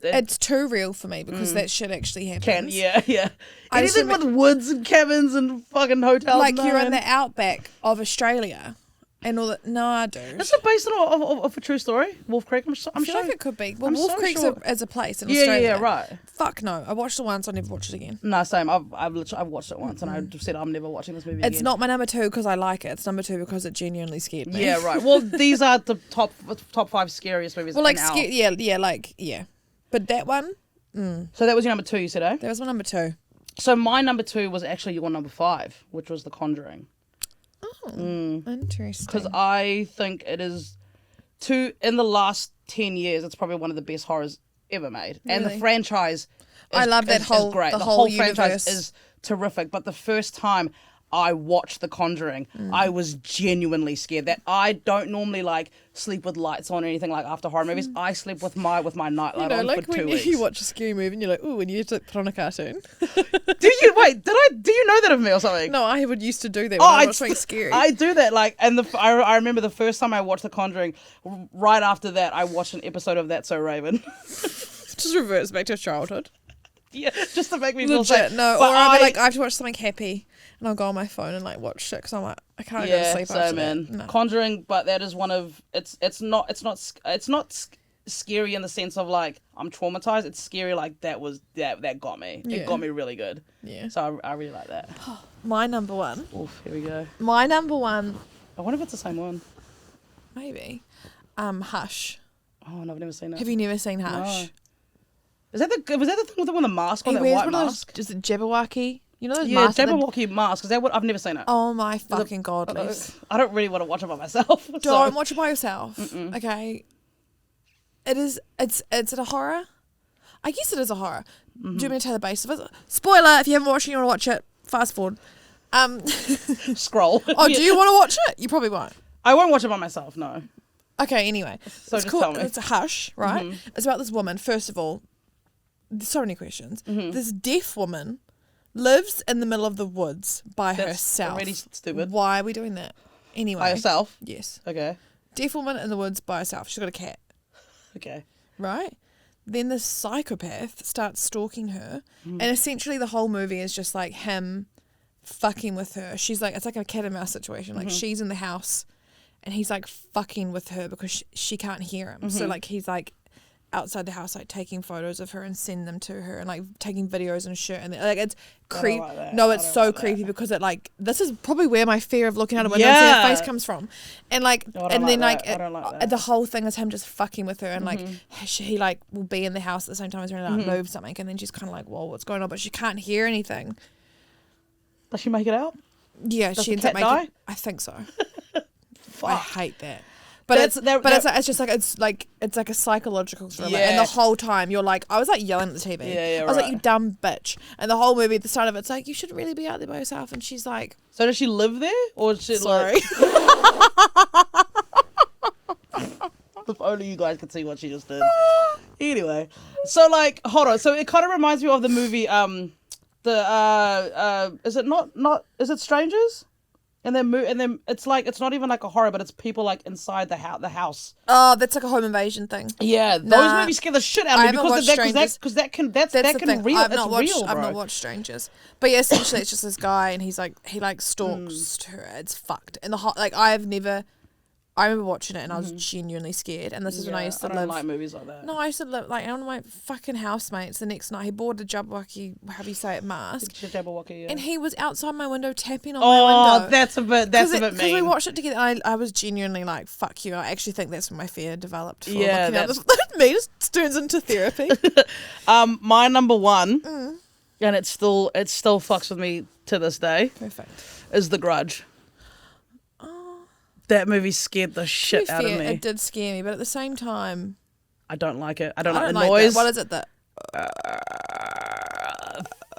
Speaker 2: It's too real for me because that shit actually happens.
Speaker 1: can, yeah.
Speaker 2: I just
Speaker 1: Anything with woods and cabins and fucking hotels.
Speaker 2: Like
Speaker 1: no,
Speaker 2: you're in
Speaker 1: man.
Speaker 2: the outback of Australia, and all that. No, I do.
Speaker 1: Is it based on of a true story? Wolf Creek? I'm
Speaker 2: I feel
Speaker 1: sure.
Speaker 2: like it could be. Well,
Speaker 1: I'm
Speaker 2: Wolf
Speaker 1: so
Speaker 2: Creek's
Speaker 1: sure.
Speaker 2: as a place in
Speaker 1: Yeah,
Speaker 2: Australia.
Speaker 1: yeah, right.
Speaker 2: Fuck no. I watched it once. I never watched it again.
Speaker 1: No, same. I've watched it once, and I said I'm never watching this movie
Speaker 2: It's
Speaker 1: again.
Speaker 2: not my number 2 because I like it. It's number 2 because it genuinely scared me.
Speaker 1: Yeah, right. Well, these are the top 5 scariest movies.
Speaker 2: Well, like
Speaker 1: in our-
Speaker 2: yeah. But that one,
Speaker 1: So that was your number 2, you said, eh?
Speaker 2: that was my number 2.
Speaker 1: So my number 2 was actually your number 5, which was The Conjuring.
Speaker 2: Interesting.
Speaker 1: Because I think it is in the last 10 years, it's probably one of the best horrors ever made. And the
Speaker 2: Really?
Speaker 1: franchise
Speaker 2: I love that
Speaker 1: is
Speaker 2: whole-
Speaker 1: great.
Speaker 2: the
Speaker 1: The
Speaker 2: whole
Speaker 1: franchise
Speaker 2: universe.
Speaker 1: is terrific. But the first time I watched The Conjuring, I was genuinely scared. That I don't normally like sleep with lights on or anything like after horror movies. I sleep with my nightlight on
Speaker 2: like
Speaker 1: for 2
Speaker 2: when
Speaker 1: weeks.
Speaker 2: you watch a scary movie and you're like, ooh, and you have to put on a cartoon.
Speaker 1: Do you know that of me or something?
Speaker 2: No, I would used to do that when I watched something scary.
Speaker 1: I do that, like, and I remember the first time I watched The Conjuring. Right after that, I watched an episode of That's So Raven.
Speaker 2: just reverts back to childhood.
Speaker 1: Yeah, just to make me feel
Speaker 2: Legit,
Speaker 1: safe.
Speaker 2: no.
Speaker 1: But
Speaker 2: Or I'll be like, I have to watch something happy, and I'll go on my phone and like watch shit because I'm like, I can't go to
Speaker 1: yeah,
Speaker 2: sleep
Speaker 1: so
Speaker 2: after
Speaker 1: man,
Speaker 2: that. No.
Speaker 1: Conjuring, but that is one of it's not scary in the sense of like I'm traumatized. It's scary like that got me.
Speaker 2: Yeah.
Speaker 1: It got me really good.
Speaker 2: Yeah.
Speaker 1: So I really like that.
Speaker 2: My number 1.
Speaker 1: Oof, here we go.
Speaker 2: My number 1,
Speaker 1: I wonder if it's the same one.
Speaker 2: maybe. Hush.
Speaker 1: Oh no, I've never seen it.
Speaker 2: Have you never seen Hush?
Speaker 1: No. Was that the thing with the mask on
Speaker 2: He
Speaker 1: that
Speaker 2: wears
Speaker 1: white
Speaker 2: one of
Speaker 1: mask?
Speaker 2: those, is it Jabberwocky? You know those
Speaker 1: Yeah,
Speaker 2: masks? that they-
Speaker 1: Jabberwocky mask. I've never seen it.
Speaker 2: Oh my fucking god, Liz.
Speaker 1: I don't really want to watch it by myself.
Speaker 2: Don't watch it by yourself. Okay. It's a horror? I guess it is a horror. Do you want me to tell the base of it? Spoiler, if you haven't watched it, you want to watch it, fast forward.
Speaker 1: Scroll.
Speaker 2: Oh, do you want to watch it? You probably won't.
Speaker 1: I won't watch it by myself. No.
Speaker 2: Okay, anyway.
Speaker 1: So
Speaker 2: it's
Speaker 1: just
Speaker 2: called,
Speaker 1: tell me.
Speaker 2: It's a Hush, right? It's about this woman. First of all, there's so many questions. This deaf woman lives in the middle of the woods by
Speaker 1: That's
Speaker 2: herself.
Speaker 1: already stupid.
Speaker 2: Why are we doing that? Anyway.
Speaker 1: By yourself.
Speaker 2: Yes.
Speaker 1: Okay.
Speaker 2: Deaf woman in the woods by herself. She's got a cat,
Speaker 1: Okay.
Speaker 2: right? Then this psychopath starts stalking her, and essentially the whole movie is just like him fucking with her. She's like, it's like a cat and mouse situation. Like she's in the house, and he's like fucking with her because she can't hear him. So like he's like outside the house, like taking photos of her and sending them to her, and like taking videos and shit. And like it's creepy.
Speaker 1: like that.
Speaker 2: No,
Speaker 1: I
Speaker 2: it's
Speaker 1: don't
Speaker 2: so
Speaker 1: like
Speaker 2: creepy
Speaker 1: that.
Speaker 2: because it like this is probably where my fear of looking out a window and seeing
Speaker 1: Yeah.
Speaker 2: her face comes from. And like,
Speaker 1: No, I don't
Speaker 2: and
Speaker 1: like
Speaker 2: then
Speaker 1: that.
Speaker 2: like
Speaker 1: I don't like that.
Speaker 2: the whole thing is him just fucking with her, and like he like will be in the house at the same time as her and like move something, and then she's kind of like, whoa, what's going on? But she can't hear anything.
Speaker 1: Does she make it out?
Speaker 2: Yeah,
Speaker 1: Does
Speaker 2: she
Speaker 1: the
Speaker 2: ends up
Speaker 1: cat
Speaker 2: making.
Speaker 1: die?
Speaker 2: I think so. I
Speaker 1: Fuck.
Speaker 2: hate that. But it's just like it's like a psychological thriller, and the whole time you're like, I was like yelling at the TV.
Speaker 1: Yeah,
Speaker 2: I was like, you dumb bitch, and the whole movie at the start of it's like, you shouldn't really be out there by yourself, and she's like,
Speaker 1: So does she live there, or is she
Speaker 2: sorry.
Speaker 1: like? If only you guys could see what she just did. Anyway, so like, hold on. So it kind of reminds me of the movie. Is it Strangers? And then it's like, it's not even like a horror, but it's people like inside the house.
Speaker 2: Oh, that's like a home invasion thing.
Speaker 1: Yeah, those movies scare the shit out of me because that can real.
Speaker 2: I've not watched
Speaker 1: real, bro.
Speaker 2: I've not watched Strangers, but yeah, essentially it's just this guy, and he stalks her. It's fucked. And I remember watching it, and I was genuinely scared. And this is when I used to live.
Speaker 1: I don't like movies like that.
Speaker 2: No, I used to live like one of my fucking housemates. The next night, he bought a Jabberwocky, how do you say it, mask,
Speaker 1: Jabberwocky, yeah.
Speaker 2: and he was outside my window tapping on my window.
Speaker 1: That's a bit mean.
Speaker 2: Because we watched it together. I was genuinely like, "Fuck you!" I actually think that's when my fear developed. For
Speaker 1: Yeah,
Speaker 2: looking at this. Me just turns into therapy.
Speaker 1: My number one, and it still fucks with me to this day.
Speaker 2: Perfect.
Speaker 1: Is The Grudge. That movie scared the shit out of me.
Speaker 2: It did scare me, but at the same time,
Speaker 1: I don't like it. I don't like the
Speaker 2: like
Speaker 1: noise.
Speaker 2: That. What is it that?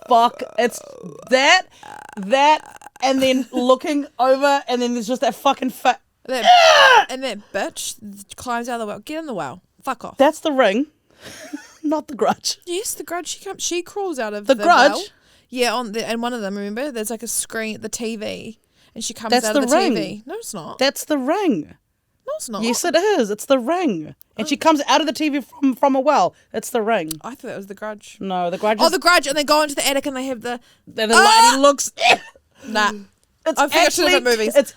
Speaker 1: Fuck! It's that, and then looking over, and then there's just that fucking
Speaker 2: and that bitch climbs out of the well. Get in the well. Fuck off.
Speaker 1: That's The Ring, not The Grudge.
Speaker 2: Yes, The Grudge. She crawls out of
Speaker 1: The Grudge.
Speaker 2: Well. Yeah, and one of them. Remember, there's like a screen, the TV. And she comes
Speaker 1: That's
Speaker 2: out
Speaker 1: The
Speaker 2: of the
Speaker 1: Ring.
Speaker 2: TV. No, it's not.
Speaker 1: That's The Ring.
Speaker 2: No, it's not.
Speaker 1: Yes, it is. It's The Ring. And she comes out of the TV from a well. It's The Ring.
Speaker 2: I thought that was The Grudge.
Speaker 1: No, The Grudge.
Speaker 2: Oh, The Grudge, and they go into the attic and they have the.
Speaker 1: The light looks.
Speaker 2: Nah.
Speaker 1: It's
Speaker 2: I think two different movies.
Speaker 1: It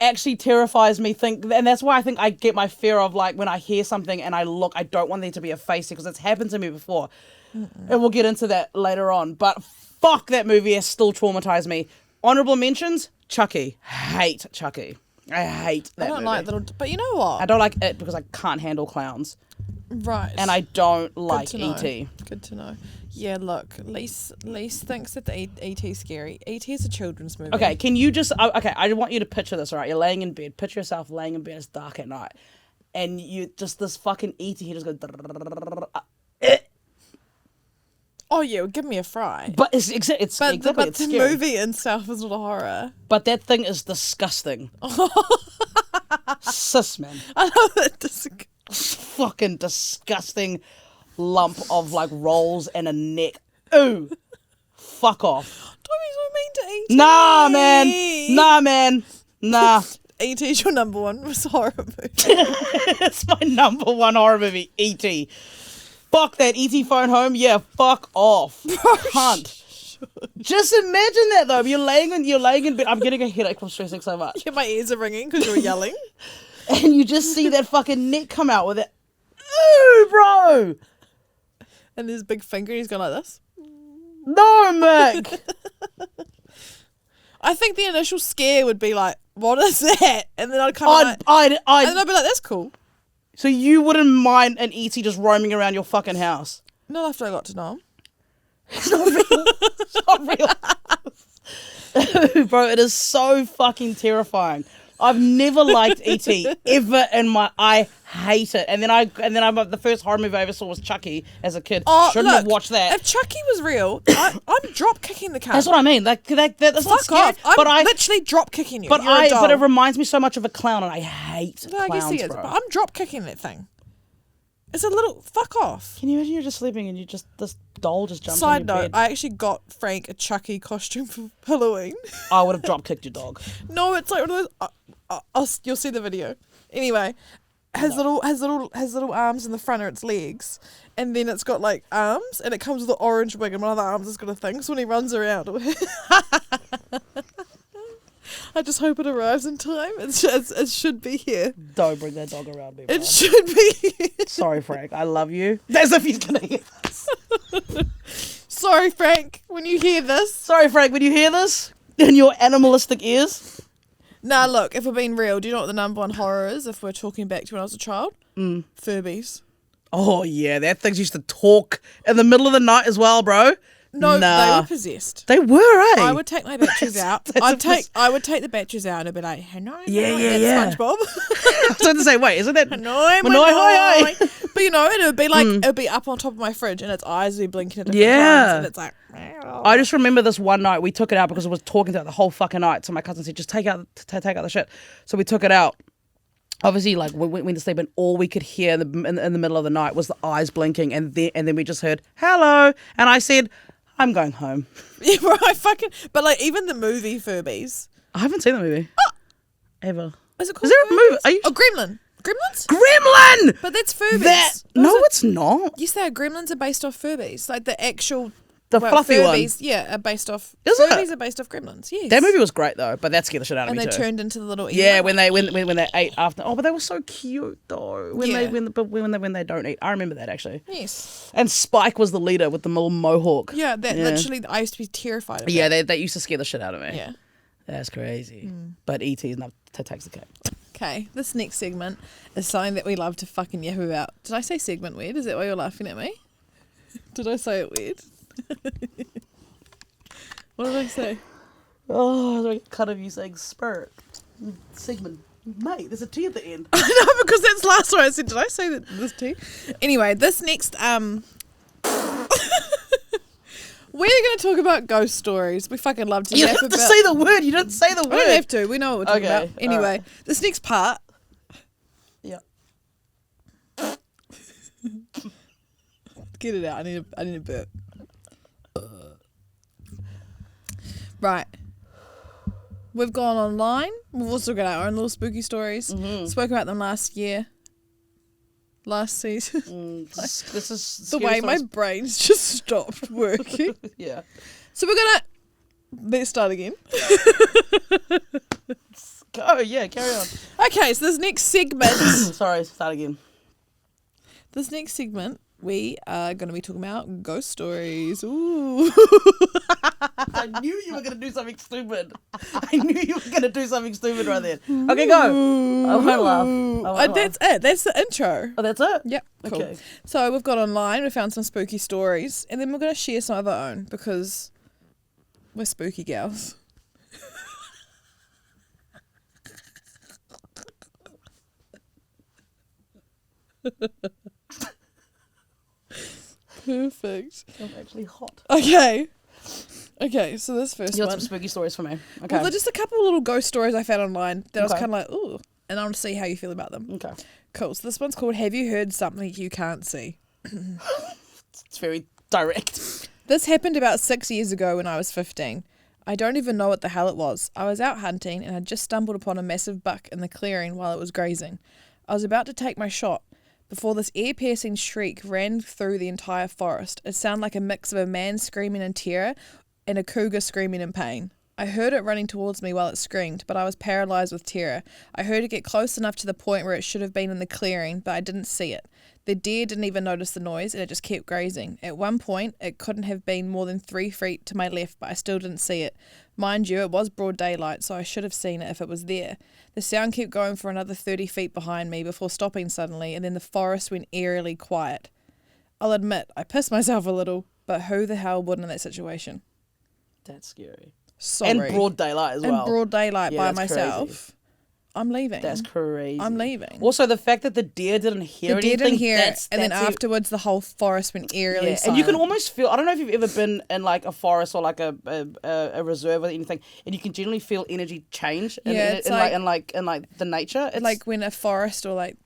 Speaker 1: actually terrifies me. And that's why I think I get my fear of like when I hear something and I look. I don't want there to be a face because it's happened to me before, and we'll get into that later on. But fuck, that movie has still traumatized me. Honorable mentions: Chucky. Hate Chucky. I hate that movie.
Speaker 2: I don't like little, but you know what?
Speaker 1: I don't like it because I can't handle clowns.
Speaker 2: Right.
Speaker 1: And I don't like E.T.
Speaker 2: Good to know. Yeah, look, Lise thinks that the E.T.'s scary. E.T. is a children's movie.
Speaker 1: Okay, can you just... Okay, I want you to picture this, all right? You're laying in bed. Picture yourself laying in bed. It's dark at night. And you just... This fucking E.T. he just goes...
Speaker 2: Oh, yeah, give me a fry.
Speaker 1: But it's exactly
Speaker 2: But
Speaker 1: it's
Speaker 2: the
Speaker 1: scary.
Speaker 2: movie itself is not a horror.
Speaker 1: But that thing is disgusting. Sis, man.
Speaker 2: I love that.
Speaker 1: Fucking disgusting lump of like rolls and a neck. Ooh. Fuck off.
Speaker 2: Don't be so mean to E.T.
Speaker 1: Nah, man. Nah.
Speaker 2: E.T.'s your number one horror movie.
Speaker 1: It's my number one horror movie, E.T. Fuck that E.T. phone home. Yeah, fuck off. Cunt. Just imagine that though. You're laying in bed. I'm getting a headache from stressing so much.
Speaker 2: Yeah, my ears are ringing because you're yelling.
Speaker 1: And you just see that fucking neck come out with it. Ooh, bro.
Speaker 2: And his big finger, he's going like this.
Speaker 1: No, Mick.
Speaker 2: I think the initial scare would be like, what is that? And then I'd come and then I'd be like, that's cool.
Speaker 1: So you wouldn't mind an E.T. just roaming around your fucking house?
Speaker 2: Not after I got to know him.
Speaker 1: It's not real. It's not real. Bro, it is so fucking terrifying. I've never liked E.T. ever in my... I hate it. And then the first horror movie I ever saw was Chucky as a kid.
Speaker 2: Oh,
Speaker 1: Shouldn't have watched that.
Speaker 2: If Chucky was real, I'm drop kicking the car.
Speaker 1: That's what I mean. That's not
Speaker 2: Fuck
Speaker 1: scary.
Speaker 2: off. I'm literally drop kicking you.
Speaker 1: But it reminds me so much of a clown, and I hate clowns,
Speaker 2: I guess he is.
Speaker 1: bro.
Speaker 2: But I'm drop kicking that thing. It's a little fuck off.
Speaker 1: Can you imagine you're just sleeping and this doll just jumps on
Speaker 2: Side
Speaker 1: your
Speaker 2: note,
Speaker 1: bed?
Speaker 2: I actually got Frank a Chucky costume for Halloween.
Speaker 1: I would have drop kicked your dog.
Speaker 2: No, it's like one of those. You'll see the video. Anyway, has little arms in the front or its legs, and then it's got like arms, and it comes with an orange wig, and one of the arms has got a thing. So when he runs around, I just hope it arrives in time. It should be here.
Speaker 1: Don't bring that dog around me, bro.
Speaker 2: It should be here.
Speaker 1: Sorry, Frank. I love you. As if he's gonna hear this.
Speaker 2: Sorry, Frank, when you hear this.
Speaker 1: Sorry, Frank, when you hear this in your animalistic ears.
Speaker 2: Nah, look, if we're being real, do you know what the number one horror is if we're talking back to when I was a child? Furbies.
Speaker 1: Oh, yeah, that thing used to talk in the middle of the night as well, bro.
Speaker 2: No, they
Speaker 1: Nah.
Speaker 2: were possessed.
Speaker 1: They were, eh?
Speaker 2: I would take my batteries out. I would take the batteries out and be like, "Hanoi,
Speaker 1: Yeah,
Speaker 2: Hanoi,"
Speaker 1: yeah,
Speaker 2: that's
Speaker 1: yeah.
Speaker 2: SpongeBob.
Speaker 1: I was going to say, wait, isn't that...
Speaker 2: Hanoi,
Speaker 1: Hanoi, hoi, hoi.
Speaker 2: But you know, and it would be like it would be up on top of my fridge, and its eyes would be blinking at different
Speaker 1: Yeah.
Speaker 2: times, and it's like.
Speaker 1: I just remember this one night we took it out because it was talking to it the whole fucking night. So my cousin said, just take out the shit. So we took it out. Obviously, like we went to sleep, and all we could hear in the middle of the night was the eyes blinking, and then we just heard hello, and I said, I'm going home.
Speaker 2: Yeah, right. Fucking. But like even the movie Furbies.
Speaker 1: I haven't seen that movie ever.
Speaker 2: Is it called?
Speaker 1: Is there a movie? Are you...
Speaker 2: Oh, Gremlin. Gremlins.
Speaker 1: Gremlin.
Speaker 2: But that's Furbies.
Speaker 1: No, it's not.
Speaker 2: Yes, they are. Gremlins are based off Furbies. Like the actual.
Speaker 1: The fluffy one.
Speaker 2: Furbies, yeah, are based off.
Speaker 1: Is it?
Speaker 2: Furbies are based off Gremlins. Yes.
Speaker 1: That movie was great though, but that scared the shit out of
Speaker 2: And
Speaker 1: me
Speaker 2: they
Speaker 1: too.
Speaker 2: turned into the little.
Speaker 1: Yeah,
Speaker 2: emo.
Speaker 1: when they ate after. Oh, but they were so cute though. When
Speaker 2: Yeah.
Speaker 1: they don't eat, I remember that actually.
Speaker 2: Yes.
Speaker 1: And Spike was the leader with the little mohawk.
Speaker 2: Yeah, that literally. I used to be terrified of.
Speaker 1: Yeah,
Speaker 2: that.
Speaker 1: they used to scare the shit out of me.
Speaker 2: Yeah.
Speaker 1: That's crazy. But E.T. is not to takes the cake.
Speaker 2: Okay, this next segment is something that we love to fucking yap about. Did I say segment weird? Is that why you're laughing at me? Did I say it weird? What did I say?
Speaker 1: Oh, I cut of you saying spirit. Segment. Mate, there's a T at the end.
Speaker 2: I know, because that's last one I said. Did I say that this tea? Anyway, this next we're going to talk about ghost stories. We fucking love to
Speaker 1: You
Speaker 2: yap
Speaker 1: have to
Speaker 2: about.
Speaker 1: say the word. You didn't say the
Speaker 2: We
Speaker 1: word.
Speaker 2: don't have to. We know what we're talking
Speaker 1: Okay,
Speaker 2: about. Anyway,
Speaker 1: alright.
Speaker 2: this next part.
Speaker 1: Yeah.
Speaker 2: Get it out. I need a burp. Right. We've gone online. We've also got our own little spooky stories. Spoke about them last year. Last season.
Speaker 1: This is
Speaker 2: The
Speaker 1: scary
Speaker 2: way my
Speaker 1: stories.
Speaker 2: brain's just stopped working.
Speaker 1: Yeah.
Speaker 2: So we're gonna let's start again.
Speaker 1: Go. Yeah. Carry on.
Speaker 2: Okay, so this next segment
Speaker 1: Sorry. Start again.
Speaker 2: we are gonna be talking about ghost stories. Ooh.
Speaker 1: I knew you were gonna do something stupid. I knew you were gonna do something stupid right then. Okay, go. I won't laugh. I won't
Speaker 2: That's it. That's the intro.
Speaker 1: Oh, that's it.
Speaker 2: Yep. Cool.
Speaker 1: Okay.
Speaker 2: So we've got online, we found some spooky stories, and then we're going to share some of our own because we're spooky gals. Perfect.
Speaker 1: I'm actually hot.
Speaker 2: Okay. Okay, so this first
Speaker 1: You got
Speaker 2: one.
Speaker 1: some spooky stories for me. Okay.
Speaker 2: Well, they're just a couple little ghost stories I found online that I was
Speaker 1: Okay.
Speaker 2: kind of like, ooh, and I want to see how you feel about them.
Speaker 1: Okay.
Speaker 2: Cool. So this one's called Have You Heard Something You Can't See?
Speaker 1: It's very direct.
Speaker 2: This happened about 6 years ago when I was 15. I don't even know what the hell it was. I was out hunting and had just stumbled upon a massive buck in the clearing while it was grazing. I was about to take my shot before this ear-piercing shriek ran through the entire forest. It sounded like a mix of a man screaming in terror and a cougar screaming in pain. I heard it running towards me while it screamed, but I was paralysed with terror. I heard it get close enough to the point where it should have been in the clearing, but I didn't see it. The deer didn't even notice the noise, and it just kept grazing. At one point, it couldn't have been more than 3 feet to my left, but I still didn't see it. Mind you, it was broad daylight, so I should have seen it if it was there. The sound kept going for another 30 feet behind me before stopping suddenly, and then the forest went eerily quiet. I'll admit, I pissed myself a little, but who the hell wouldn't in that situation?
Speaker 1: That's scary.
Speaker 2: Sorry.
Speaker 1: And broad daylight as well.
Speaker 2: In broad daylight
Speaker 1: Yeah,
Speaker 2: by
Speaker 1: that's
Speaker 2: myself.
Speaker 1: crazy.
Speaker 2: I'm leaving.
Speaker 1: That's crazy.
Speaker 2: I'm leaving.
Speaker 1: Also, the fact that the deer didn't hear
Speaker 2: The deer
Speaker 1: anything.
Speaker 2: didn't hear it,
Speaker 1: that's,
Speaker 2: and then
Speaker 1: that's it.
Speaker 2: afterwards the whole forest went eerily
Speaker 1: Yeah,
Speaker 2: silent.
Speaker 1: and you can almost feel. I don't know if you've ever been in like a forest or like a reserve or anything, and you can generally feel energy change.
Speaker 2: Yeah,
Speaker 1: in,
Speaker 2: it's
Speaker 1: in like the nature. It's
Speaker 2: like when a forest or like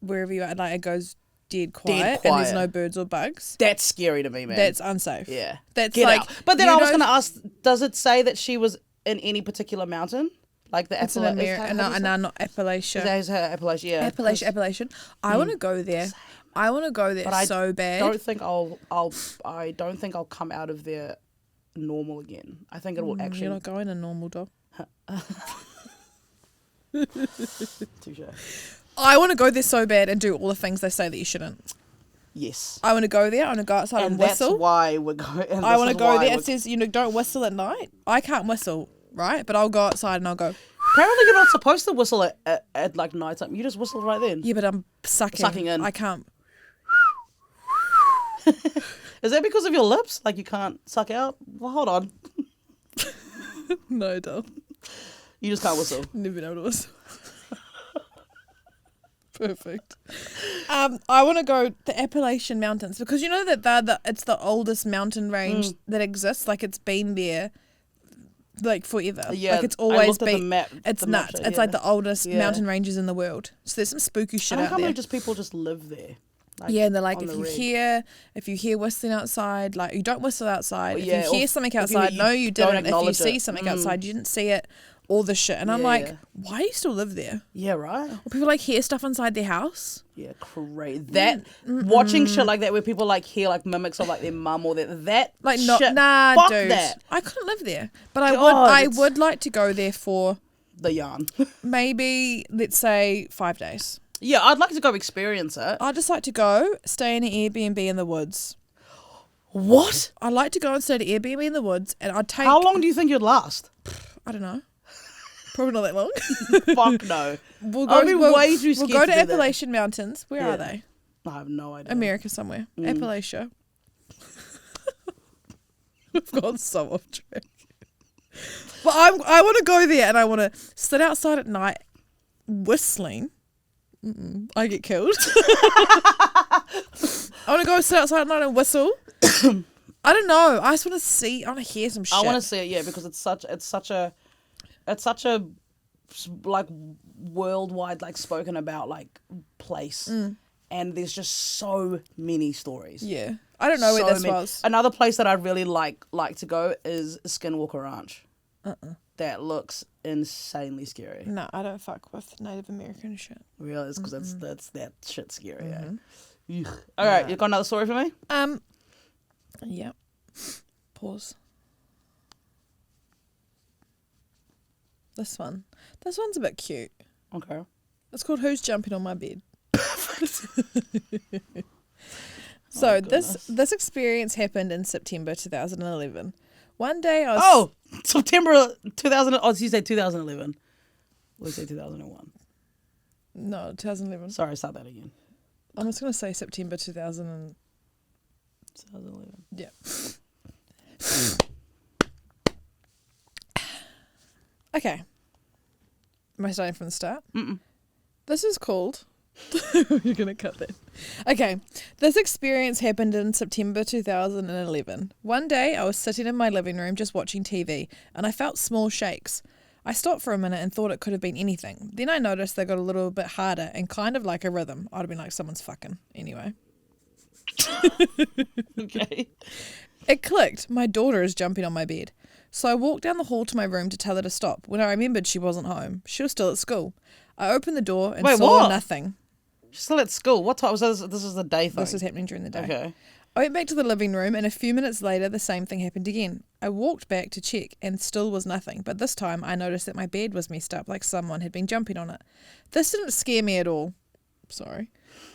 Speaker 2: wherever you are, like it goes dead quiet, and
Speaker 1: quiet.
Speaker 2: there's no birds or bugs.
Speaker 1: that's scary to me, man.
Speaker 2: That's unsafe.
Speaker 1: yeah.
Speaker 2: That's
Speaker 1: Get
Speaker 2: like.
Speaker 1: out. But then
Speaker 2: you
Speaker 1: I was
Speaker 2: know-
Speaker 1: going to ask: does it say that she was in any particular mountain, like the
Speaker 2: It's in America, not Appalachia.
Speaker 1: Is her Appalachia? Yeah.
Speaker 2: Appalachian. I want to go there. I want to go there
Speaker 1: But I
Speaker 2: so bad.
Speaker 1: I don't think I'll come out of there normal again. I think it will
Speaker 2: You're
Speaker 1: actually.
Speaker 2: not going to normal, dog.
Speaker 1: Touche.
Speaker 2: I want to go there so bad and do all the things they say that you shouldn't.
Speaker 1: Yes.
Speaker 2: I want to go there. I want to go outside and
Speaker 1: that's
Speaker 2: whistle.
Speaker 1: why we're going.
Speaker 2: I want to go there. It says, don't whistle at night. I can't whistle, right? But I'll go outside and I'll go,
Speaker 1: Apparently, you're not supposed to whistle at like night time. You just whistle right then.
Speaker 2: yeah, but I'm sucking.
Speaker 1: Sucking in.
Speaker 2: I can't.
Speaker 1: Is that because of your lips? Like you can't suck out? Well, hold on.
Speaker 2: No, don't.
Speaker 1: You just can't whistle.
Speaker 2: Never been able to whistle. Perfect. I want to go the Appalachian Mountains because you know that it's the oldest mountain range that exists. Like it's been there, like forever.
Speaker 1: Yeah,
Speaker 2: like it's
Speaker 1: I
Speaker 2: always
Speaker 1: looked at the
Speaker 2: been.
Speaker 1: map-
Speaker 2: It's
Speaker 1: the map
Speaker 2: nuts.
Speaker 1: shit,
Speaker 2: It's
Speaker 1: yeah.
Speaker 2: like the oldest
Speaker 1: Yeah.
Speaker 2: mountain ranges in the world. So there's some spooky shit
Speaker 1: I
Speaker 2: out
Speaker 1: can't
Speaker 2: there.
Speaker 1: believe just people just live there. Like,
Speaker 2: Yeah, and they're like,
Speaker 1: on
Speaker 2: if
Speaker 1: the
Speaker 2: you
Speaker 1: rig.
Speaker 2: hear whistling outside, like you don't whistle outside.
Speaker 1: Yeah,
Speaker 2: if
Speaker 1: or
Speaker 2: you hear something
Speaker 1: if you-
Speaker 2: outside,
Speaker 1: you
Speaker 2: no, you
Speaker 1: don't
Speaker 2: didn't. If you
Speaker 1: acknowledge
Speaker 2: see
Speaker 1: it.
Speaker 2: something outside, you didn't see it. All this shit, and I'm
Speaker 1: Yeah,
Speaker 2: like,
Speaker 1: yeah.
Speaker 2: why do you still live there?
Speaker 1: Yeah, right?
Speaker 2: Or people like hear stuff inside their house.
Speaker 1: Yeah, crazy. That watching shit like that where people like hear like mimics of like their mum or that
Speaker 2: Like
Speaker 1: shit,
Speaker 2: not, nah,
Speaker 1: fuck
Speaker 2: dude.
Speaker 1: that.
Speaker 2: I couldn't live there, but I
Speaker 1: God, it's-
Speaker 2: would like to go there for
Speaker 1: The yarn.
Speaker 2: maybe let's say 5 days.
Speaker 1: Yeah, I'd like to go experience it.
Speaker 2: I'd just like to go stay in an Airbnb in the woods.
Speaker 1: What?
Speaker 2: I'd like to go and stay at an Airbnb in the woods, and I'd take.
Speaker 1: How long do you think you'd last?
Speaker 2: I don't know. Probably not that long.
Speaker 1: Fuck no.
Speaker 2: We'll
Speaker 1: I'd be way too
Speaker 2: We'll
Speaker 1: scared
Speaker 2: go
Speaker 1: to
Speaker 2: to
Speaker 1: do that.
Speaker 2: Appalachian Mountains. Where
Speaker 1: Yeah.
Speaker 2: are they?
Speaker 1: I have no idea.
Speaker 2: America somewhere. Appalachia. We've gone so off track. But I want to go there and I want to sit outside at night whistling. I get killed. I want to go sit outside at night and whistle. I don't know. I just want to see. I want to hear some shit.
Speaker 1: I want to see it, yeah, because it's such a like worldwide like spoken about like place, and there's just so many stories.
Speaker 2: Yeah. I don't know where
Speaker 1: So
Speaker 2: this
Speaker 1: many.
Speaker 2: was.
Speaker 1: Another place that I'd really like to go is Skinwalker Ranch. That looks insanely scary.
Speaker 2: No, I don't fuck with Native American shit.
Speaker 1: Really, it's because that's that shit scary. Yeah. All right, you got another story for me?
Speaker 2: Yeah. Pause. This one's a bit cute.
Speaker 1: Okay.
Speaker 2: It's called Who's Jumping on My Bed? So this experience happened in September 2011. One day I was...
Speaker 1: Oh, September 2000. Oh, you say 2011. Or you say 2001?
Speaker 2: No, 2011.
Speaker 1: Sorry, start that again.
Speaker 2: I'm just going to say September 2000.
Speaker 1: 2011.
Speaker 2: Yeah. Okay. Am I starting from the start? This is called... You're going to cut that. Okay. This experience happened in September 2011. One day I was sitting in my living room just watching TV and I felt small shakes. I stopped for a minute and thought it could have been anything. Then I noticed they got a little bit harder and kind of like a rhythm. I'd have been like, someone's fucking. Anyway.
Speaker 1: Okay.
Speaker 2: It clicked. My daughter is jumping on my bed. So I walked down the hall to my room to tell her to stop. When I remembered she wasn't home, she was still at school. I opened the door and
Speaker 1: Wait,
Speaker 2: saw
Speaker 1: what?
Speaker 2: nothing.
Speaker 1: She's still at school. What time was this? This is the day thing.
Speaker 2: This was happening during the day.
Speaker 1: Okay.
Speaker 2: I went back to the living room and a few minutes later the same thing happened again. I walked back to check and still was nothing, but this time I noticed that my bed was messed up like someone had been jumping on it. This didn't scare me at all. Sorry.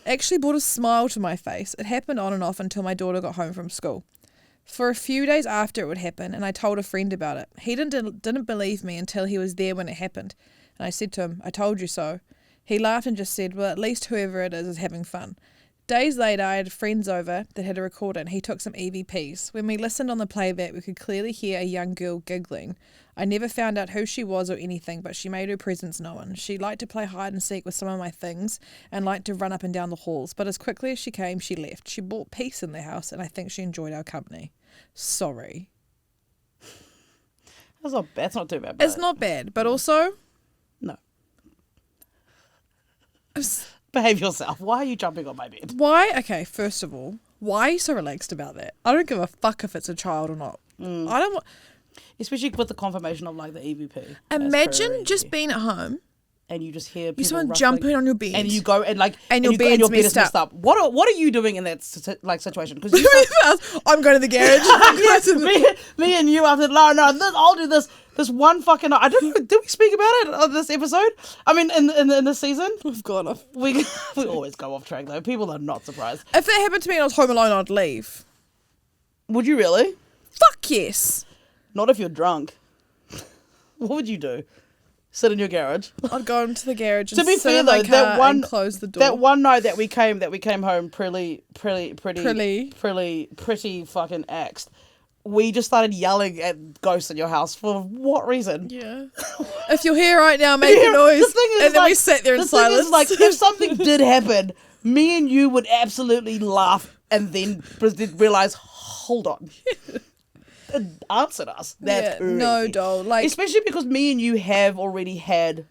Speaker 2: It actually brought a smile to my face. It happened on and off until my daughter got home from school. For a few days after it would happen, and I told a friend about it. He didn't believe me until he was there when it happened. And I said to him, I told you so. He laughed and just said, well, at least whoever it is having fun. Days later, I had friends over that had a recorder and he took some EVPs. When we listened on the playback, we could clearly hear a young girl giggling. I never found out who she was or anything, but she made her presence known. She liked to play hide and seek with some of my things and liked to run up and down the halls, but as quickly as she came, she left. She brought peace in the house and I think she enjoyed our company. Sorry.
Speaker 1: That's not too bad.
Speaker 2: It's not bad, but also...
Speaker 1: No. Behave yourself. Why are you jumping on my bed?
Speaker 2: Why? Okay, first of all, why are you so relaxed about that? I don't give a fuck if it's a child or not. I don't.
Speaker 1: Especially with the confirmation of like the EVP.
Speaker 2: Imagine just being at home,
Speaker 1: and you just hear people
Speaker 2: you someone
Speaker 1: ruffling,
Speaker 2: jumping on your bed,
Speaker 1: and you go and like
Speaker 2: And your
Speaker 1: you go, and
Speaker 2: bed's
Speaker 1: your bed is
Speaker 2: messed
Speaker 1: messed up. What are you doing in that like situation? Because
Speaker 2: I'm going to the garage.
Speaker 1: me and you after I'll do this one fucking. I don't know. Did we speak about it on this episode? I mean, in this season,
Speaker 2: We've gone off.
Speaker 1: we always go off track though. People are not surprised.
Speaker 2: If that happened to me and I was home alone, I'd leave.
Speaker 1: Would you really?
Speaker 2: Fuck yes.
Speaker 1: Not if you're drunk. What would you do? sit in your garage.
Speaker 2: I'd go into the garage and
Speaker 1: To be
Speaker 2: sit
Speaker 1: fair
Speaker 2: in my
Speaker 1: though,
Speaker 2: car and close the door.
Speaker 1: that one night that we came home pretty fucking axed. We just started yelling at ghosts in your house for what reason?
Speaker 2: Yeah. If you're here right now, make a noise.
Speaker 1: The thing is,
Speaker 2: and then
Speaker 1: like,
Speaker 2: we sat there in
Speaker 1: the thing
Speaker 2: silence.
Speaker 1: is, like, if something did happen, me and you would absolutely laugh and then realize, hold on. It answered us. That's crazy.
Speaker 2: No, doll. Like,
Speaker 1: especially because me and you have already had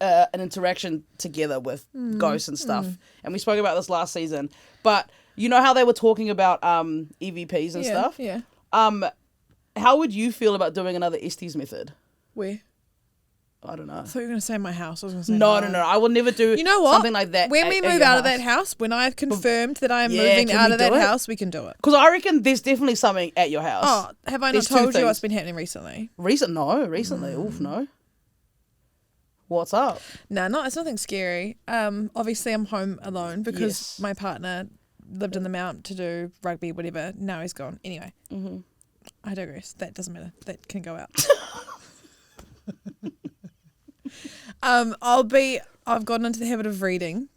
Speaker 1: an interaction together with ghosts and stuff, and we spoke about this last season. But you know how they were talking about EVPs and stuff.
Speaker 2: Yeah.
Speaker 1: How would you feel about doing another Estes method?
Speaker 2: Where?
Speaker 1: I don't know.
Speaker 2: I thought you were going to say my house. I was going to say
Speaker 1: No. I will never do.
Speaker 2: You know what?
Speaker 1: Something like that.
Speaker 2: When we move out of that house, when I've confirmed that I am moving
Speaker 1: can
Speaker 2: out
Speaker 1: we
Speaker 2: of that
Speaker 1: do it?
Speaker 2: house, we can do it.
Speaker 1: Because I reckon there's definitely something at your house.
Speaker 2: Oh, have I not
Speaker 1: There's two
Speaker 2: told you
Speaker 1: things.
Speaker 2: what's been happening recently?
Speaker 1: Recently. Oof, no. What's up?
Speaker 2: No, it's nothing scary. Obviously I'm home alone because
Speaker 1: Yes.
Speaker 2: my partner lived in the Mount to do rugby, whatever. Now he's gone. Anyway, I digress. That doesn't matter. That can go out. I've gotten into the habit of reading,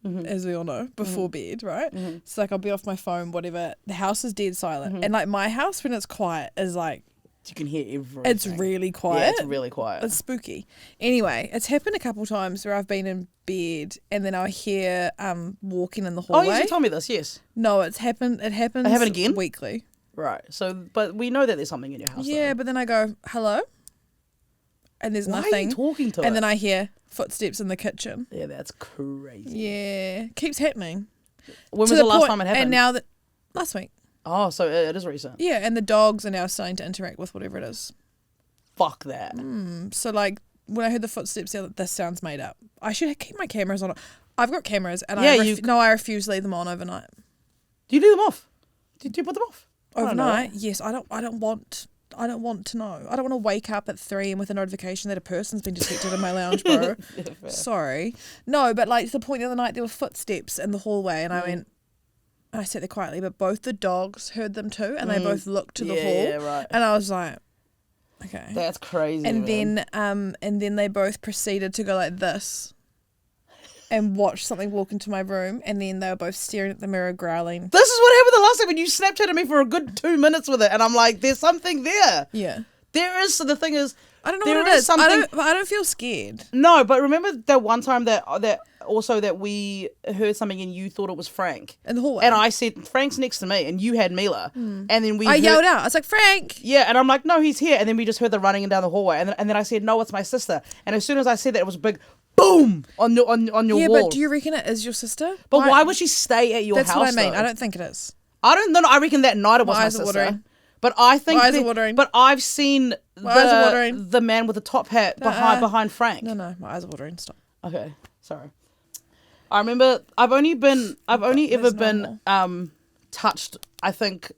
Speaker 2: as we all know, before bed, right? So like I'll be off my phone, whatever. The house is dead silent. And like my house when it's quiet is like,
Speaker 1: You can hear everything.
Speaker 2: it's really quiet.
Speaker 1: Yeah, it's really quiet.
Speaker 2: It's spooky. Anyway, it's happened a couple times where I've been in bed and then I'll hear walking in the
Speaker 1: Oh,
Speaker 2: hallway.
Speaker 1: yes, you told me this, yes.
Speaker 2: No, it happens
Speaker 1: again?
Speaker 2: weekly.
Speaker 1: Right. So, but we know that there's something in your house.
Speaker 2: Yeah,
Speaker 1: though.
Speaker 2: but then I go, hello? And there's
Speaker 1: Why
Speaker 2: nothing.
Speaker 1: are you talking to it?
Speaker 2: And then I hear footsteps in the kitchen.
Speaker 1: Yeah, that's crazy.
Speaker 2: Yeah. Keeps happening.
Speaker 1: When
Speaker 2: To
Speaker 1: was the last
Speaker 2: point-
Speaker 1: time it happened?
Speaker 2: And now that last week.
Speaker 1: Oh, so it is recent.
Speaker 2: Yeah, and the dogs are now starting to interact with whatever it is.
Speaker 1: Fuck that.
Speaker 2: So like when I heard the footsteps, this sounds made up. I should keep my cameras on. I've got cameras and
Speaker 1: Yeah,
Speaker 2: I refuse to leave them on overnight.
Speaker 1: Do you leave them off? Do you put them off? I don't know.
Speaker 2: Overnight, yes. I don't want to know. I don't want to wake up at 3 and with a notification that a person's been detected in my lounge, bro.
Speaker 1: Fair.
Speaker 2: Sorry. No, but like to the point the other night there were footsteps in the hallway and I went, and I sat there quietly, but both the dogs heard them too and they both looked to the hall.
Speaker 1: Yeah, right.
Speaker 2: And I was like, okay.
Speaker 1: That's crazy.
Speaker 2: And
Speaker 1: man.
Speaker 2: then they both proceeded to go like this and watch something walk into my room and then they were both staring at the mirror growling.
Speaker 1: This is what happened the last time when you Snapchatted me for a good 2 minutes with it, and I'm like, there's something there.
Speaker 2: Yeah.
Speaker 1: There is. So the thing is,
Speaker 2: I don't know
Speaker 1: there
Speaker 2: what it is.
Speaker 1: something.
Speaker 2: I don't feel scared.
Speaker 1: No, but remember that one time that we heard something and you thought it was Frank.
Speaker 2: In the hallway.
Speaker 1: And I said, Frank's next to me, and you had Mila. And then
Speaker 2: I yelled out. I was like, Frank.
Speaker 1: Yeah, and I'm like, no, he's here. And then we just heard the running down the hallway. And then I said, no, it's my sister. And as soon as I said that, it was a big boom on your
Speaker 2: Yeah,
Speaker 1: wall.
Speaker 2: but do you reckon it is your sister?
Speaker 1: But why would she stay at your
Speaker 2: That's
Speaker 1: house?
Speaker 2: what I mean.
Speaker 1: though?
Speaker 2: I don't think it is.
Speaker 1: I don't know. I reckon that night it was
Speaker 2: My
Speaker 1: my
Speaker 2: eyes are
Speaker 1: sister.
Speaker 2: watering.
Speaker 1: But I think.
Speaker 2: My eyes are watering.
Speaker 1: But I've seen
Speaker 2: My eyes are watering.
Speaker 1: the man with the top hat behind Frank.
Speaker 2: No, my eyes are watering. Stop.
Speaker 1: Okay, sorry. I remember I've only ever
Speaker 2: That's
Speaker 1: been
Speaker 2: normal.
Speaker 1: touched, I think,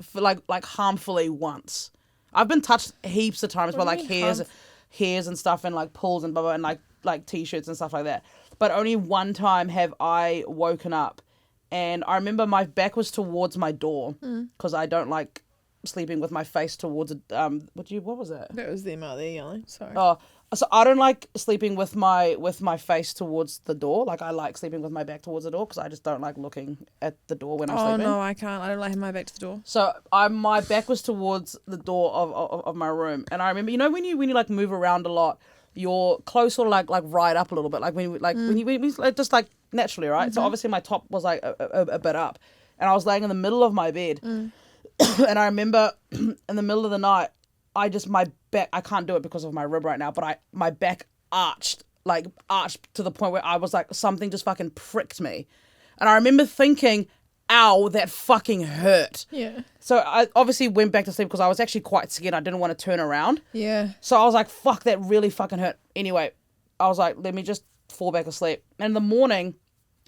Speaker 1: for like harmfully once. I've been touched heaps of times by
Speaker 2: What
Speaker 1: like
Speaker 2: do you mean
Speaker 1: hairs and stuff and like pulls and blah blah and like t-shirts and stuff like that. But only one time have I woken up, and I remember my back was towards my door because I don't like sleeping with my face towards it. What was that?
Speaker 2: That was them out there yelling. Sorry.
Speaker 1: Oh, so I don't like sleeping with my face towards the door. Like I like sleeping with my back towards the door because I just don't like looking at the door when I'm
Speaker 2: Oh
Speaker 1: sleeping.
Speaker 2: no, I can't. I don't like having my back to the door.
Speaker 1: So my back was towards the door of my room, and I remember, you know, when you like move around a lot, your clothes sort of like ride up a little bit, like when you just like naturally, right? So obviously my top was like a bit up, and I was laying in the middle of my bed, and I remember in the middle of the night, my back, I can't do it because of my rib right now, but my back arched to the point where I was like, something just fucking pricked me, and I remember thinking, ow, that fucking hurt.
Speaker 2: Yeah.
Speaker 1: So I obviously went back to sleep because I was actually quite scared. I didn't want to turn around.
Speaker 2: Yeah.
Speaker 1: So I was like, fuck, that really fucking hurt. Anyway, I was like, let me just fall back asleep. And in the morning,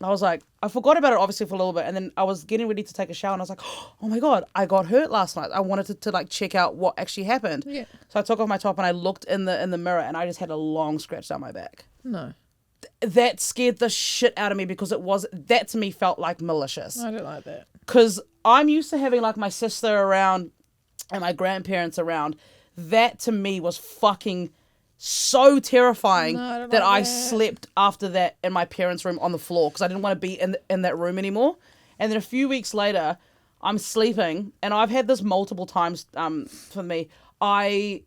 Speaker 1: I was like, I forgot about it obviously for a little bit. And then I was getting ready to take a shower and I was like, oh my God, I got hurt last night. I wanted to like check out what actually happened.
Speaker 2: Yeah.
Speaker 1: So I took off my top and I looked in the mirror and I just had a long scratch down my back.
Speaker 2: No.
Speaker 1: That scared the shit out of me because that to me felt like malicious.
Speaker 2: I don't like that.
Speaker 1: Because I'm used to having like my sister around and my grandparents around. That to me was fucking so terrifying
Speaker 2: No, I don't
Speaker 1: that
Speaker 2: like
Speaker 1: I
Speaker 2: that.
Speaker 1: slept after that in my parents' room on the floor because I didn't want to be in that room anymore. And then a few weeks later, I'm sleeping, and I've had this multiple times. For me, I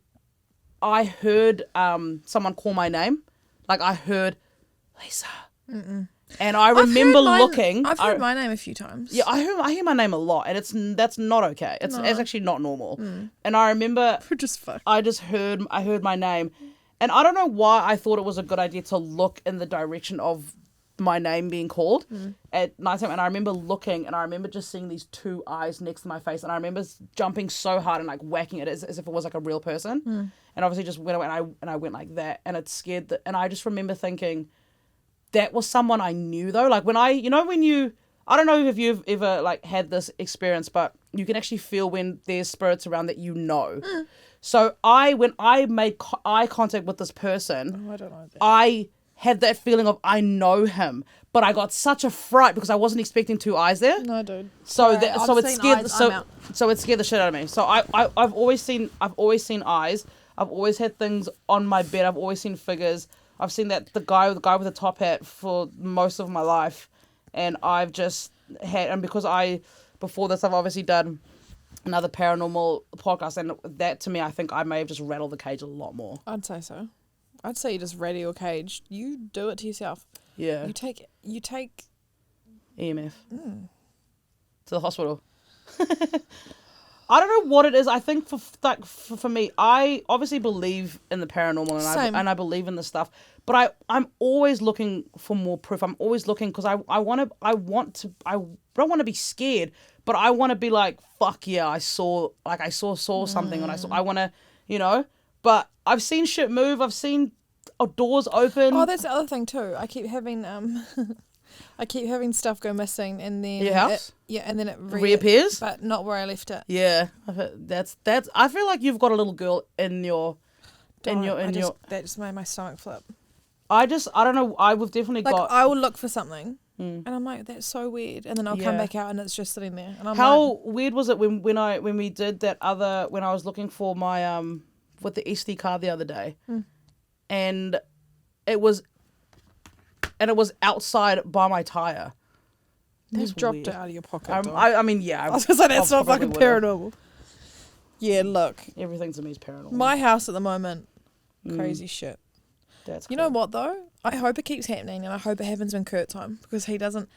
Speaker 1: heard someone call my name, like I heard Lisa, and I remember looking.
Speaker 2: I've heard my name a few times.
Speaker 1: Yeah, I hear my name a lot, and that's not okay. It's actually not normal. And I remember
Speaker 2: We're just fucked.
Speaker 1: I heard my name, and I don't know why I thought it was a good idea to look in the direction of my name being called at nighttime. And I remember looking, and I remember just seeing these two eyes next to my face, and I remember jumping so hard and like whacking it as if it was like a real person. And obviously just went away, and I went like that, and it scared and I just remember thinking that was someone I knew though. Like when I don't know if you've ever like had this experience, but you can actually feel when there's spirits around that you know. So when I made eye contact with this person,
Speaker 2: I don't know that.
Speaker 1: I had that feeling of I know him, but I got such a fright because I wasn't expecting two eyes there.
Speaker 2: No, dude.
Speaker 1: So
Speaker 2: Sorry,
Speaker 1: that
Speaker 2: I've
Speaker 1: so it
Speaker 2: seen
Speaker 1: scared
Speaker 2: eyes, I'm out.
Speaker 1: so it scared the shit out of me. So I've always seen eyes. I've always had things on my bed. I've always seen figures. I've seen the guy with the top hat for most of my life, and I've just had, and because before this I've obviously done another paranormal podcast, and that to me I think I may have just rattled the cage a lot more.
Speaker 2: I'd say so. I'd say you just ready your cage. You do it to yourself.
Speaker 1: Yeah.
Speaker 2: You take
Speaker 1: EMF to the hospital. I don't know what it is. I think for me, I obviously believe in the paranormal and I believe in this stuff, but I'm always looking for more proof. I'm always looking because I don't want to be scared, but I want to be like, fuck yeah, I saw something, and I want to, but I've seen shit move. I've seen doors open.
Speaker 2: Oh, that's the other thing too. I keep having stuff go missing, and then
Speaker 1: Your house?
Speaker 2: and then it
Speaker 1: Reappears?
Speaker 2: but not where I left it.
Speaker 1: Yeah, that's. I feel like you've got a little girl in your,
Speaker 2: That just made my stomach flip.
Speaker 1: I don't know. We've definitely
Speaker 2: Like
Speaker 1: got.
Speaker 2: I will look for something, and I'm like, that's so weird, and then I'll come
Speaker 1: Yeah.
Speaker 2: back out, and it's just sitting there, and I'm
Speaker 1: How
Speaker 2: like,
Speaker 1: weird was it when we did that other, when I was looking for my with the SD card the other day, and it was outside by my tire.
Speaker 2: you dropped
Speaker 1: weird.
Speaker 2: it out of your pocket. dog.
Speaker 1: I mean, yeah.
Speaker 2: I was gonna say that's
Speaker 1: I
Speaker 2: not fucking
Speaker 1: probably would've.
Speaker 2: paranormal. Yeah, look,
Speaker 1: Everything to me is paranormal.
Speaker 2: my house at the moment, crazy shit.
Speaker 1: That's
Speaker 2: You know what though? I hope it keeps happening, and I hope it happens when Kurt's home, because he doesn't.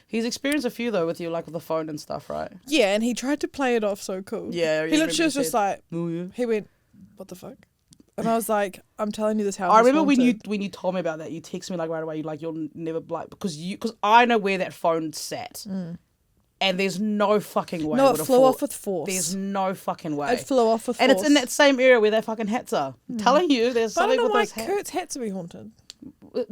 Speaker 1: He's experienced a few though with you, like with the phone and stuff, right?
Speaker 2: Yeah, and he tried to play it off so cool.
Speaker 1: Yeah,
Speaker 2: he literally was just like,
Speaker 1: Oh yeah.
Speaker 2: he went, "What the fuck?" And I was like, "I'm telling you, this house."
Speaker 1: I
Speaker 2: is
Speaker 1: remember
Speaker 2: haunted."
Speaker 1: when you told me about that, you texted me like right away. You'll never like because I know where that phone sat, and there's no fucking way.
Speaker 2: No,
Speaker 1: would
Speaker 2: it
Speaker 1: have
Speaker 2: flew
Speaker 1: fallen.
Speaker 2: off with force.
Speaker 1: There's no fucking way.
Speaker 2: It flew off with
Speaker 1: and
Speaker 2: force.
Speaker 1: it's in that same area where their fucking hats are. I'm telling you, there's
Speaker 2: But I
Speaker 1: something
Speaker 2: don't know
Speaker 1: with
Speaker 2: why
Speaker 1: those hats.
Speaker 2: Kurt's had to be haunted.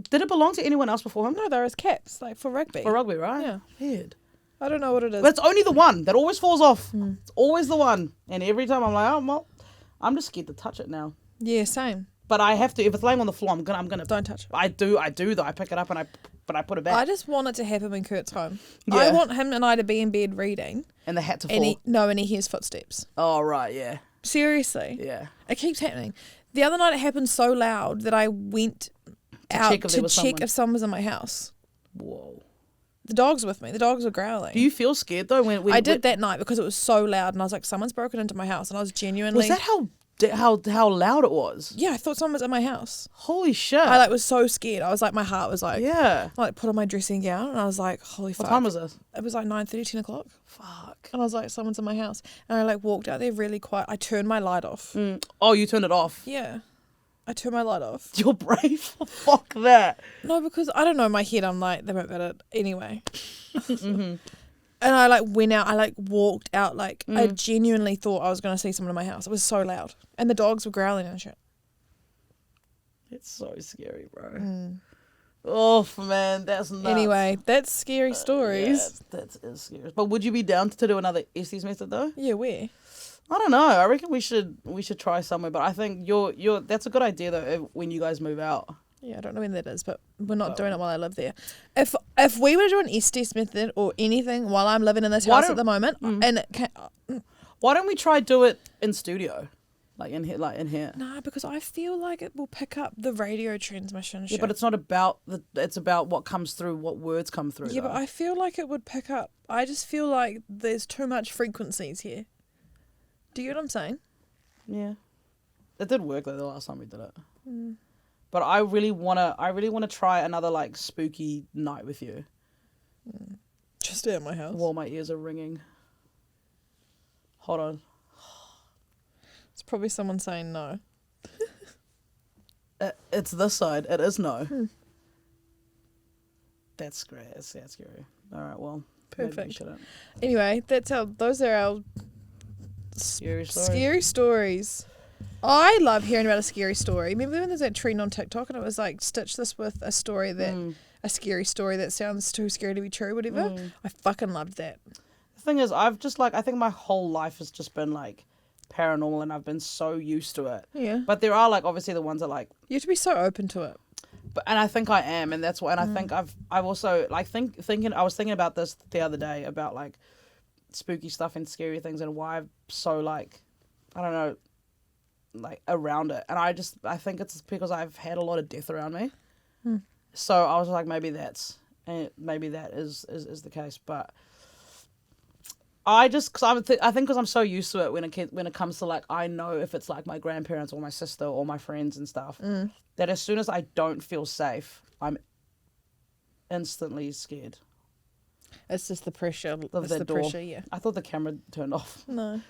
Speaker 1: Did it belong to anyone else before him?
Speaker 2: No, they're his caps, like for rugby.
Speaker 1: For rugby, right?
Speaker 2: Yeah.
Speaker 1: Weird.
Speaker 2: I don't know what it is.
Speaker 1: But it's only the one that always falls off. It's always the one, and every time I'm like, oh well, I'm just scared to touch it now.
Speaker 2: Yeah, same.
Speaker 1: But I have to. If it's laying on the floor, I'm gonna.
Speaker 2: Don't touch it.
Speaker 1: I do though. I pick it up and I put it back.
Speaker 2: I just want it to happen when Kurt's home.
Speaker 1: Yeah.
Speaker 2: I want him and I to be in bed reading,
Speaker 1: and the hat to fall.
Speaker 2: and he hears footsteps.
Speaker 1: Oh right, yeah,
Speaker 2: Seriously.
Speaker 1: yeah.
Speaker 2: It keeps happening. The other night it happened so loud that I went out
Speaker 1: check if there
Speaker 2: to
Speaker 1: was
Speaker 2: check
Speaker 1: someone.
Speaker 2: if someone was in my house.
Speaker 1: Whoa.
Speaker 2: The dog's with me. The dogs were growling.
Speaker 1: Do you feel scared though when
Speaker 2: I did that night because it was so loud, and I was like, someone's broken into my house, and I was genuinely.
Speaker 1: Was that how loud it was?
Speaker 2: Yeah, I thought someone was in my house.
Speaker 1: Holy shit.
Speaker 2: I was so scared. I was like, my heart was like,
Speaker 1: Yeah.
Speaker 2: I put on my dressing gown, and I was like, holy fuck.
Speaker 1: What time was this?
Speaker 2: It was like 9:30, 10 o'clock.
Speaker 1: Fuck.
Speaker 2: And I was like, someone's in my house. And I walked out there really quiet. I turned my light off.
Speaker 1: Oh, you turned it off.
Speaker 2: Yeah. I turned my light off.
Speaker 1: You're brave. Fuck that.
Speaker 2: No, because I don't know, in my head I'm like, they won't get it anyway. And I went out, I walked out, I genuinely thought I was going to see someone in my house. It was so loud. And the dogs were growling and shit.
Speaker 1: It's so scary, bro. Oh man, that's nuts.
Speaker 2: Anyway, that's scary stories.
Speaker 1: Yeah, that is scary. But would you be down to do another Estes method though?
Speaker 2: Yeah, where?
Speaker 1: I don't know. I reckon we should try somewhere. But I think that's a good idea though when you guys move out.
Speaker 2: Yeah, I don't know when that is, but we're not doing it while I live there. If we were to do an Estes method or anything while I'm living in this house at the moment, and
Speaker 1: Why don't we try do it in studio? Like in here.
Speaker 2: Nah, because I feel like it will pick up the radio transmission shit.
Speaker 1: Yeah, but it's not about it's about what comes through, what words come through.
Speaker 2: Yeah,
Speaker 1: though.
Speaker 2: but I feel like it would pick up. I just feel like there's too much frequencies here. Do you get what I'm saying?
Speaker 1: Yeah. It did work though the last time we did it. But I really wanna try another like spooky night with you.
Speaker 2: Just stay at my house.
Speaker 1: While my ears are ringing. Hold on.
Speaker 2: It's probably someone saying no.
Speaker 1: It's this side. It is no. That's great. That's scary. All right, well. maybe we
Speaker 2: Perfect.
Speaker 1: shouldn't.
Speaker 2: Anyway, those are our
Speaker 1: Scary stories.
Speaker 2: scary stories. I love hearing about a scary story. Remember when there's that trend on TikTok and it was like, stitch this with a story that, a scary story that sounds too scary to be true, whatever. I fucking loved that.
Speaker 1: The thing is, I've just like, I think my whole life has just been like paranormal and I've been so used to it.
Speaker 2: Yeah.
Speaker 1: But there are like obviously the ones that like,
Speaker 2: You have to be so open to it.
Speaker 1: and I think I am, and that's why, and I think I've also like thinking I was thinking about this the other day about like spooky stuff and scary things and why I'm so like, I don't know, like around it, and I think it's because I've had a lot of death around me. So I was like, maybe that is the case, but I just I think because I'm so used to it when it comes to like, I know if it's like my grandparents or my sister or my friends and stuff, that as soon as I don't feel safe, I'm instantly scared.
Speaker 2: It's just the pressure.
Speaker 1: Of
Speaker 2: It's
Speaker 1: that
Speaker 2: the
Speaker 1: door.
Speaker 2: pressure, yeah.
Speaker 1: I thought the camera turned off,
Speaker 2: No.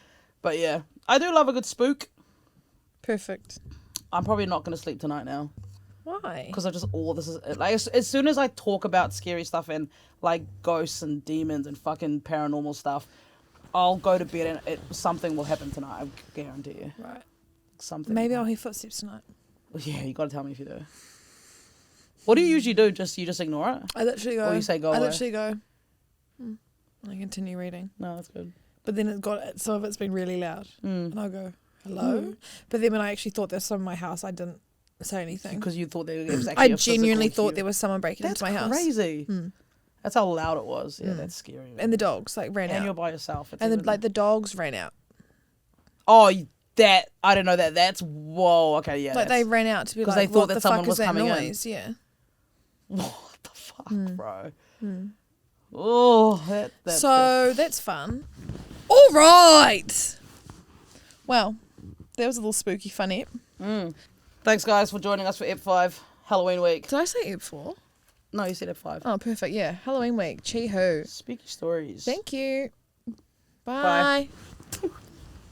Speaker 1: but yeah, I do love a good spook.
Speaker 2: Perfect.
Speaker 1: I'm probably not gonna sleep tonight now.
Speaker 2: Why?
Speaker 1: Because I just this is like as soon as I talk about scary stuff and like ghosts and demons and fucking paranormal stuff, I'll go to bed and something will happen tonight. I guarantee you.
Speaker 2: Right.
Speaker 1: Something.
Speaker 2: Maybe I'll hear footsteps tonight.
Speaker 1: Yeah, you got to tell me if you do. What do you usually do? You just ignore it?
Speaker 2: I literally go.
Speaker 1: Or you say go
Speaker 2: I
Speaker 1: away?
Speaker 2: literally go. I continue reading.
Speaker 1: No, that's good.
Speaker 2: But then some of it's been really loud. And I'll go, hello? But then when I actually thought there was someone in my house, I didn't say anything.
Speaker 1: Because you thought there was actually
Speaker 2: I genuinely thought there
Speaker 1: was.
Speaker 2: was someone breaking
Speaker 1: That's
Speaker 2: into my house.
Speaker 1: crazy. That's how loud it was. Yeah, that's scary.
Speaker 2: And the dogs like ran
Speaker 1: And you're
Speaker 2: out.
Speaker 1: by yourself. It's
Speaker 2: And
Speaker 1: even-
Speaker 2: the dogs ran out.
Speaker 1: Oh, that I didn't know that. That's whoa. Okay, yeah.
Speaker 2: Like they
Speaker 1: that's-
Speaker 2: ran out to be
Speaker 1: 'Cause
Speaker 2: like,
Speaker 1: they thought
Speaker 2: what
Speaker 1: that
Speaker 2: the
Speaker 1: someone
Speaker 2: fuck
Speaker 1: was
Speaker 2: is that
Speaker 1: coming in.
Speaker 2: noise? Yeah.
Speaker 1: What the fuck, bro? Oh,
Speaker 2: That's fun. All right. Well, that was a little spooky fun ep.
Speaker 1: Thanks, guys, for joining us for Ep 5 Halloween week.
Speaker 2: Did I say ep 4?
Speaker 1: No, you said Ep 5.
Speaker 2: Oh, perfect. Yeah. Halloween week. Chee hoo.
Speaker 1: Spooky stories.
Speaker 2: Thank you.
Speaker 1: Bye.
Speaker 2: Bye.